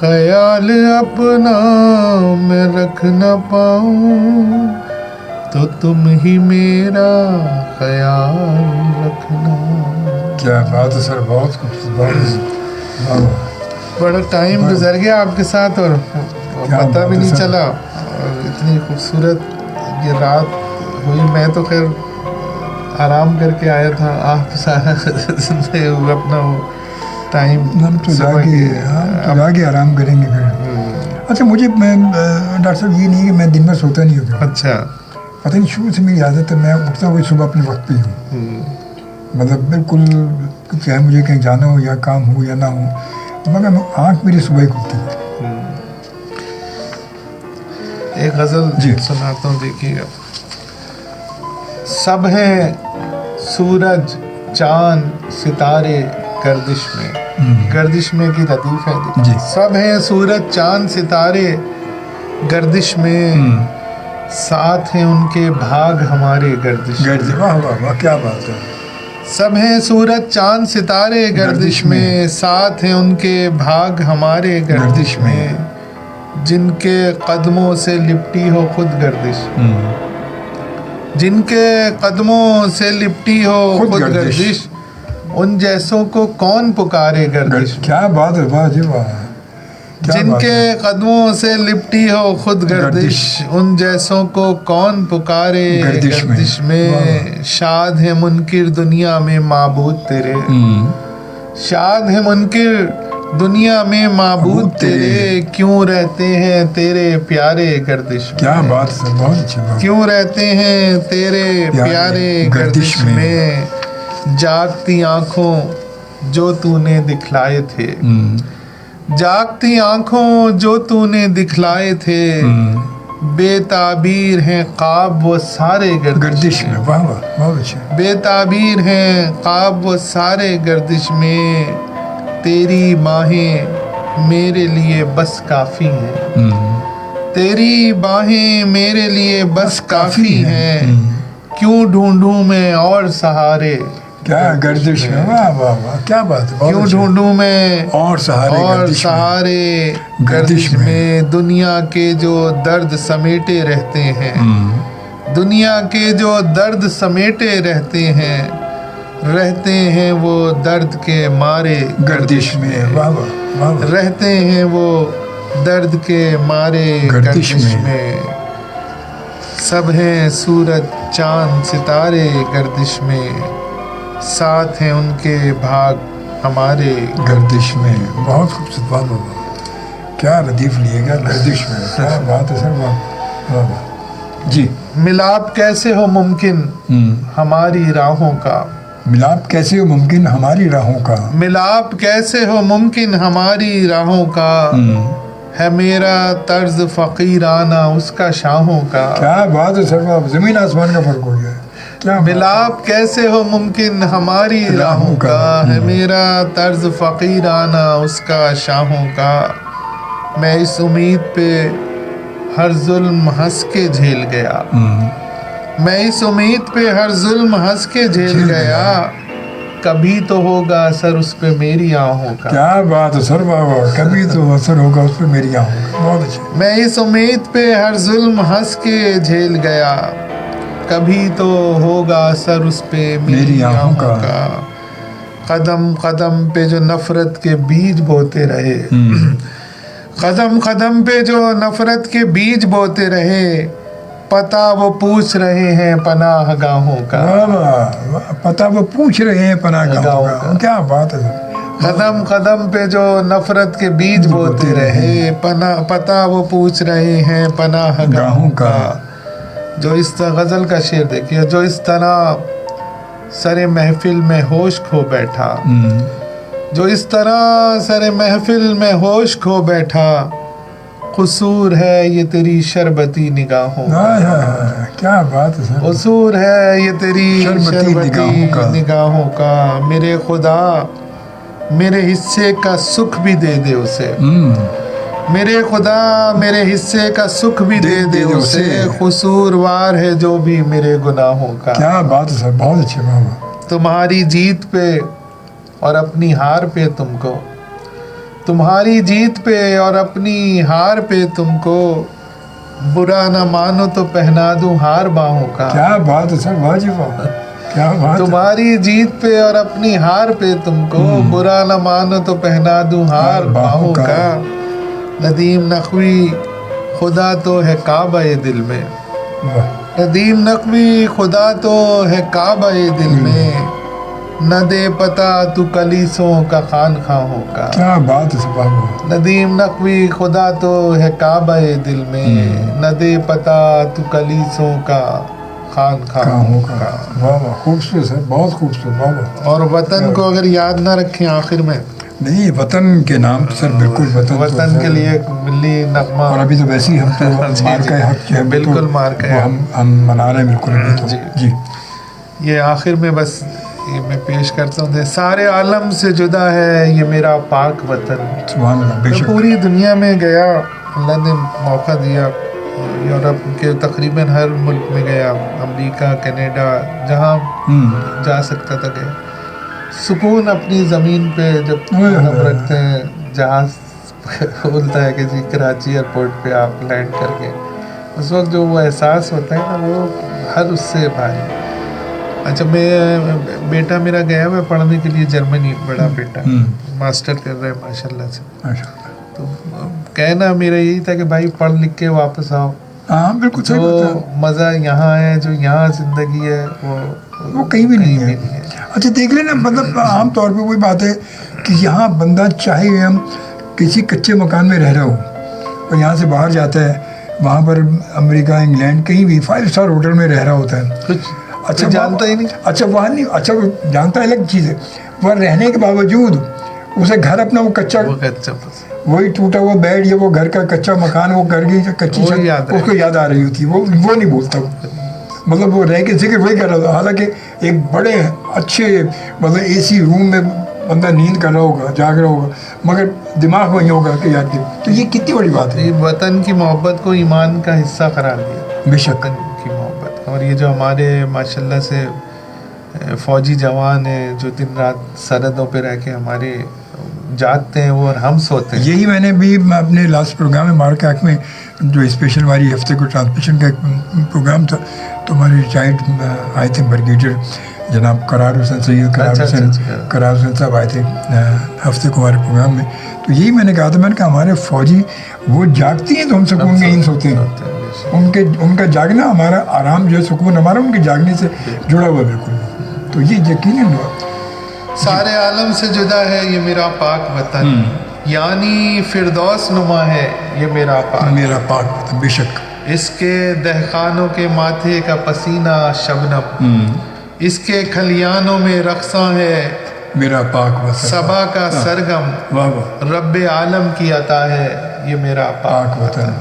خیال اپنا میں رکھ نہ پاؤں تو تم ہی میرا خیال رکھنا. کیا بات ہے سر, بہت خوبصورت. بڑا ٹائم گزر گیا آپ کے ساتھ اور پتہ بھی نہیں چلا, اور اتنی خوبصورت یہ رات ہوئی. میں تو خیر آرام کر کے آیا تھا, آپ سارا اپنا وہ ٹائم ہم تو جاگے آرام کریں گے پھر. اچھا مجھے ڈاکٹر صاحب یہ نہیں کہ میں دن میں سوتا نہیں ہوتا. اچھا, پتہ نہیں شروع سے میری عادت ہے, میں اٹھتا ہوں صبح اپنے وقت پہ ہی ہوں. مطلب بالکل چاہے مجھے کہیں جانا ہو یا کام ہو یا نہ ہو, مگر آنکھ میری صبح ہی کھلتی ہے. ایک غزل جی سناتا ہوں, دیکھیے گا. سب ہیں سورج چاند ستارے گردش میں, گردش میں کی ردیف ہے جی. سب ہیں سورج چاند ستارے گردش میں, ساتھ ہیں ان کے بھاگ ہمارے گردش میں. واہ واہ واہ, کیا بات ہے. سب ہیں سورج چاند ستارے گردش میں, ساتھ ہیں ان کے بھاگ ہمارے گردش میں, جن کے قدموں سے لپٹی ہو خود گردش, جن کے قدموں سے لپٹی ہو خود گردش, ان جیسوں کو کون پکارے گردش. کیا بات ہے, واہ جی واہ. جن کے قدموں سے لپٹی ہو خود گردش, ان جیسوں کو کون پکارے گردش میں. شاد ہے منکر دنیا میں معبود تیرے, شاد ہے منکر دنیا میں معبود تیرے, کیوں رہتے ہیں تیرے پیارے گردش میں. کیا بات ہے, بہت اچھی بات. کیوں رہتے ہیں تیرے پیارے گردش میں, جاگتی آنکھوں جو تو نے دکھلائے تھے, جاگتی آنکھوں جو تو نے دکھلائے تھے, بے تعبیر ہیں خواب وہ سارے گردش میں. واہ واہ, بہت اچھا. بے تعبیر ہیں خواب وہ سارے گردش میں, تیری باہیں میرے لیے بس کافی ہیں, تیری باہیں میرے لیے بس کافی ہیں, کیوں ڈھونڈوں میں اور سہارے. کیا گردش میں, واہ واہ واہ, کیا بات ہے. کیوں ڈھونڈوں میں اور سہارے گردش میں, دنیا کے جو درد سمیٹے رہتے ہیں, دنیا کے جو درد سمیٹے رہتے ہیں, رہتے ہیں وہ درد کے مارے گردش میں. واہ واہ, رہتے ہیں وہ درد کے مارے گردش میں. سب ہیں سورج چاند ستارے گردش میں, ساتھ ہیں ان کے بھاگ ہمارے گردش میں. بہت خوبصورت. واہ واہ, کیا ردیف لیے گا گردش میں. کیا بات ہے سر, واہ واہ. جی. ملاپ کیسے ہو ممکن ہماری راہوں کا, ملاپ کیسے ہو ممکن ہماری راہوں کا, ملاپ کیسے ہو ممکن ہماری راہوں کا, ہے میرا طرز فقیرانہ اس کا شاہوں کا. کیا بات ہے سر, زمین آسمان کا فرق ہو گیا. ملاپ کیسے ہو ممکن ہماری راہوں کا, ہے میرا طرز فقیرانہ اس کا شاہوں کا. میں اس امید پہ ہر ظلم ہنس کے جھیل گیا, میں اس امید پہ ہر ظلم ہنس کے جھیل گیا, کبھی تو ہوگا اثر اس پہ میری آہوں کا. کیا بات ہے سر, واہ واہ, کبھی تو اثر ہوگا اس پہ میری آہوں کا. بہت اچھا. میں اس امید پہ ہر ظلم ہنس کے جھیل گیا, کبھی تو ہوگا اثر اس پہ میری آہوں کا. قدم قدم پہ جو نفرت کے بیج بوتے رہے, قدم قدم پہ جو نفرت کے بیج بوتے رہے, پتہ وہ پوچھ رہے ہیں پناہ گاہوں کا. پتہ وہ پوچھ رہے ہیں پناہ گاہوں کا. کیا بات ہے. قدم قدم پہ جو نفرت کے بیج بوتے رہے, پتہ وہ پوچھ رہے ہیں پناہ گاہوں کا. جو اس طرح غزل کا شعر دیکھیے, جو اس طرح سر محفل میں ہوش کھو بیٹھا, جو اس طرح سر محفل میں ہوش کھو بیٹھا, قصور ہے یہ تیری شربتی نگاہوں کا. کیا بات ہے سر, قصور ہے یہ تیری شربتی نگاہوں کا. میرے خدا میرے حصے کا سکھ بھی دے دے اسے, میرے خدا میرے حصے کا سکھ بھی دے دے اسے, قصوروار ہے جو بھی میرے گناہوں کا. کیا بات ہے سر, بہت اچھے. تمہاری جیت پہ اور اپنی ہار پہ تم کو, تمہاری جیت پہ اور اپنی ہار پہ تم کو برا نہ مانو تو پہنا دوں ہار باہوں کا. کیا بات ہے سر، واجب کیا بات ہے. تمہاری جیت پہ اور اپنی ہار پہ تم کو برا نہ مانو تو پہنا دوں ہار باہوں کا. ندیم نقوی خدا تو ہے کعبہ دل میں، ندیم نقوی خدا تو ہے کعبہ دل میں، نہ دے پتہ تو کلیسوں کا خان خواہوں کا. کیا بات ہے صاحب. ندیم نقوی خدا تو ہے کعبہ دل میں، نہ دے پتہ تو کلیسوں کا خان خواہوں کا. واہ واہ، خوبصورت ہے، بہت خوبصورت. واہ واہ. اور وطن کو اگر یاد نہ رکھیں آخر میں، نہیں، وطن کے نام سر بالکل وطن کے لیے ایک ملی نغمہ. اور ابھی تو ویسے ہی ہم تو مارکہ حق جو ہے بالکل مارکہ ہم منا رہے ہیں بالکل ابھی تو. جی یہ آخر میں بس یہ میں پیش کرتا ہوں، سارے عالم سے جدا ہے یہ میرا پاک وطن. سبحان اللہ. بے شک. پوری دنیا میں گیا، اللہ نے موقع دیا، یورپ کے تقریباً ہر ملک میں گیا، امریکہ، کینیڈا، جہاں جا سکتا تھا گیا. سکون اپنی زمین پہ جب قدم رکھتے ہیں، جہاز بولتا ہے کہ جی کراچی ایئرپورٹ پہ آپ لینڈ کر کے، اس وقت جو وہ احساس ہوتا ہے نا، وہ ہر اس سے بھاری. اچھا، بیٹا میرا گیا ہوا پڑھنے کے لیے جرمنی، بڑا بیٹا ماسٹر کر رہا ہے ماشاء اللہ سے. تو کہنا میرا یہی تھا کہ بھائی پڑھ لکھ کے واپس آؤ. ہاں بالکل. جو مزہ یہاں ہے، جو یہاں زندگی ہے، وہ کہیں بھی نہیں ہے. اچھا دیکھ لینا، مطلب عام طور پہ وہی بات ہے کہ یہاں بندہ چاہے ہم کسی کچے مکان میں رہ رہا ہو اور یہاں سے باہر جاتا ہے، وہاں پر امریکہ، انگلینڈ، کہیں بھی 5 اسٹار ہوٹل میں رہ رہا ہوتا ہے. اچھا جانتا ہی نہیں. اچھا وہاں نہیں، اچھا وہ جانتا الگ چیز ہے، وہاں رہنے کے باوجود اسے گھر اپنا وہ کچا، وہی ٹوٹا ہوا بیڈ یا وہ گھر کا کچا مکان، وہ گھر کی کچی چھت اس کو یاد آ رہی ہوتی ہے. وہ نہیں بولتا، مطلب وہ رہ کے ذکر وہی کر رہا تھا. حالانکہ ایک بڑے اچھے مطلب اے سی روم میں بندہ نیند کر رہا ہوگا، جاگ رہا ہوگا، مگر دماغ وہی ہوگا کہ یار. تو یہ کتنی بڑی بات ہے. وطن کی محبت کو ایمان کا حصہ قرار دیا. بے شک. کی محبت. اور یہ جو ہمارے ماشاء اللہ سے فوجی جوان ہیں جو دن رات سرحدوں پہ رہ کے ہمارے جاگتے ہیں وہ، اور ہم سوتے ہیں. یہی میں نے بھی اپنے لاسٹ پروگرام میں مارکہ حق میں جو اسپیشل ہماری ہفتے کو ٹرانسمیشن کا ایک پروگرام تھا، تو ہمارے ریٹائرڈ آئے تھے بریگیڈیئر جناب قرار حسین، سید قرار حسین صاحب آئے تھے ہفتے کو ہمارے پروگرام میں. تو یہی میں نے کہا تھا، میں نے کہا ہمارے فوجی وہ جاگتی ہیں تو ہم سکون میں ہی سوتے ہیں. ان کا جاگنا ہمارا آرام جو ہے، سکون ہمارا ان کے جاگنے سے جڑا ہوا بالکل. تو یہ یقیناً سارے عالم سے جدا ہے یہ میرا پاک وطن، یعنی فردوس نما ہے یہ میرا پاک وطن. بے شک. اس کے دہقانوں کے ماتھے کا پسینہ شبنم، اس کے کھلیانوں میں رقصاں ہے میرا پاک وطن. صبا کا سرگم، رب عالم کی عطا ہے یہ میرا پاک وطن.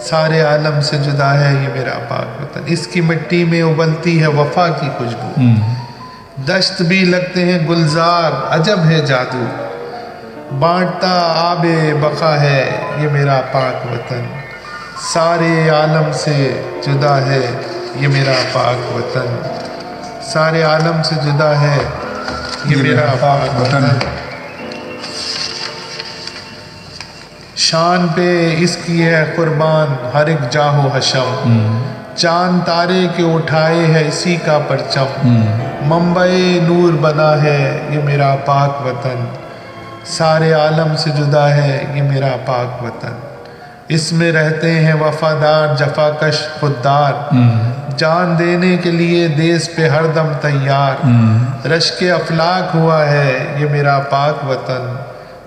سارے عالم سے جدا ہے یہ میرا پاک وطن. اس کی مٹی میں ابلتی ہے وفا کی خوشبو، دشت بھی لگتے ہیں گلزار، عجب ہے جادو، بانٹتا آب بقا ہے یہ میرا پاک وطن. سارے عالم سے جدا ہے یہ میرا پاک وطن. سارے عالم سے جدا ہے یہ میرا پاک وطن. شان پہ اس کی ہے قربان ہر ایک جاہ و حشم، چاند تارے کے اٹھائے ہے اسی کا پرچم، منبع نور بنا ہے یہ میرا پاک وطن. سارے عالم سے جدا ہے یہ میرا پاک وطن. اس میں رہتے ہیں وفادار جفاکش خوددار، جان دینے کے لیے دیس پہ ہر دم تیار، رشک افلاک ہوا ہے یہ میرا پاک وطن.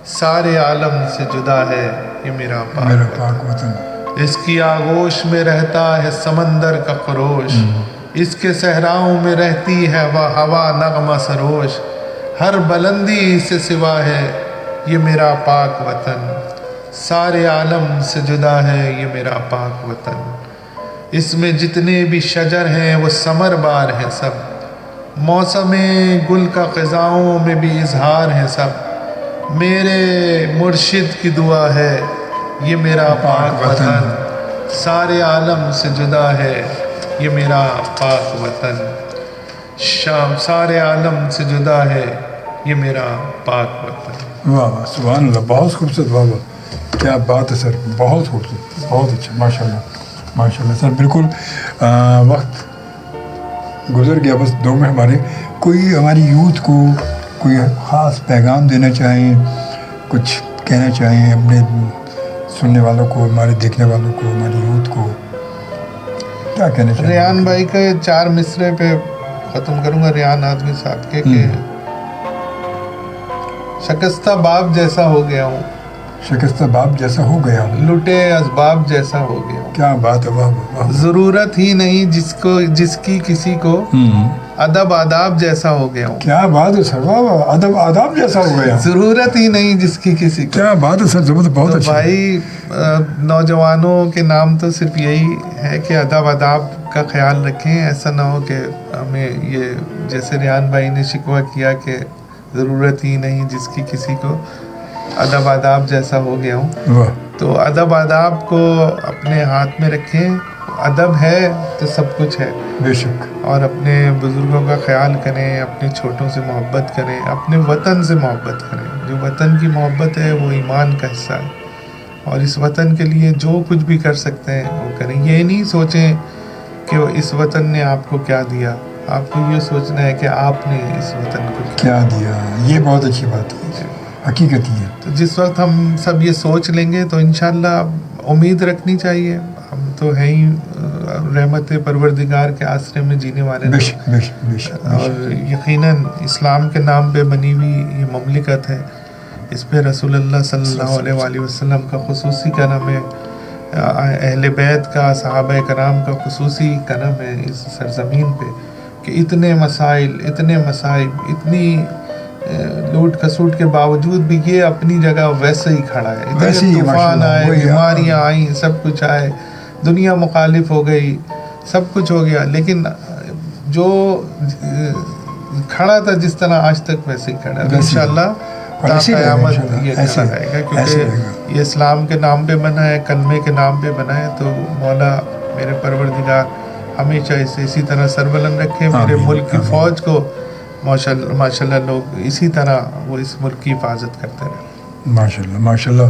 سارے عالم سے جدا ہے یہ میرا پاک وطن. اس کی آغوش میں رہتا ہے سمندر کا خروش، اس کے صحراؤں میں رہتی ہے وہ ہوا نغمہ سروش، ہر بلندی سے سوا ہے یہ میرا پاک وطن. سارے عالم سے جدا ہے یہ میرا پاک وطن. اس میں جتنے بھی شجر ہیں وہ ثمر بار ہیں سب، موسم گل کا خزاؤں میں بھی اظہار ہے سب، میرے مرشد کی دعا ہے یہ میرا پاک وطن. سارے عالم سے جدا ہے یہ میرا پاک وطن. سارے عالم سے جدا ہے یہ میرا پاک وطن ہے۔ واہ واہ سبحان اللہ، بہت خوبصورت، واہ واہ کیا بات ہے سر، بہت خوبصورت، بہت اچھا، ماشاء اللہ ماشاء اللہ سر۔ بالکل وقت گزر گیا بس 2 میں ہمارے، کوئی ہماری یوتھ کو کوئی خاص پیغام دینا چاہیں، کچھ کہنا چاہیں اپنے سننے والوں کو، ہمارے دیکھنے والوں کو، ہماری یوتھ کو، کیا کہنا چاہیں؟ ریان بھائی کا 4 مصرے پہ ختم کروں گا، ریان آدمی صاحب کے کہ شکستہ باپ جیسا ہو گیا ہوں، شکستہ باپ جیسا ہو گیا ہوں، لٹے اسباب جیسا ہو گیا ہوں، کیا بات ہے، واہ واہ ضرورت ہی نہیں جس کی کسی کو، ادب آداب جیسا ہو گیا ہوں، کیا بات ہے سر، واہ واہ ادب آداب جیسا ہو گیا، ضرورت ہی نہیں جس کی کسی کو۔ کیا بات ہے سر، زبردست، بہت تو اچھا۔ بھائی نوجوانوں کے نام تو صرف یہی ہے کہ ادب آداب کا خیال رکھیں، ایسا نہ ہو کہ ہمیں یہ جیسے ریان بھائی نے شکوہ کیا کہ ضرورت ہی نہیں جس کی کسی کو، ادب آداب جیسا ہو گیا ہوں۔ واہ تو ادب آداب کو اپنے ہاتھ میں رکھیں، ادب ہے تو سب کچھ ہے، بے شک، اور اپنے بزرگوں کا خیال کریں، اپنے چھوٹوں سے محبت کریں، اپنے وطن سے محبت کریں۔ جو وطن کی محبت ہے وہ ایمان کا حصہ ہے، اور اس وطن کے لیے جو کچھ بھی کر سکتے ہیں وہ کریں۔ یہ نہیں سوچیں کہ اس وطن نے آپ کو کیا دیا، آپ کو یہ سوچنا ہے کہ آپ نے اس وطن کو کیا دیا، یہ بہت اچھی بات ہے، حقیقت یہ ہے۔ تو جس وقت ہم سب یہ سوچ لیں گے تو انشاءاللہ امید رکھنی چاہیے، ہم تو ہیں ہی رحمت پروردگار کے آسرے میں جینے والے بے لوگ، شک بے شک بے شک، اور یقیناً اسلام کے نام پہ بنی ہوئی یہ مملکت ہے، اس پہ رسول اللہ صلی اللہ علیہ وآلہ وسلم کا خصوصی کرم ہے، اہل بیت کا، صحابہ کرام کا خصوصی کرم ہے اس سرزمین پہ، کہ اتنے مسائل، اتنے مصائب، اتنی لوٹ کھسوٹ کے باوجود بھی یہ اپنی جگہ ویسے ہی کھڑا ہے۔ ویسے ہی اتنے طوفان ماشاءاللہ، آئے، وہی بیماریاں آئیں، سب کچھ آئے، دنیا مخالف ہو گئی، سب کچھ ہو گیا، لیکن جو کھڑا تھا جس طرح آج تک ویسے ہی کھڑا ہے۔ انشاءاللہ تا قیامت یہ کھڑا رہے گا، کیونکہ یہ اسلام کے نام پہ بنا ہے، کلمے کے نام پہ بنا ہے۔ تو مولا میرے پروردگار ہمیشہ اسے اسی طرح سربلند رکھے، میرے ملک کی فوج کو ماشاءاللہ لوگ اسی طرح وہ اس ملک کی حفاظت کرتے رہیں۔ ماشاءاللہ ماشاءاللہ۔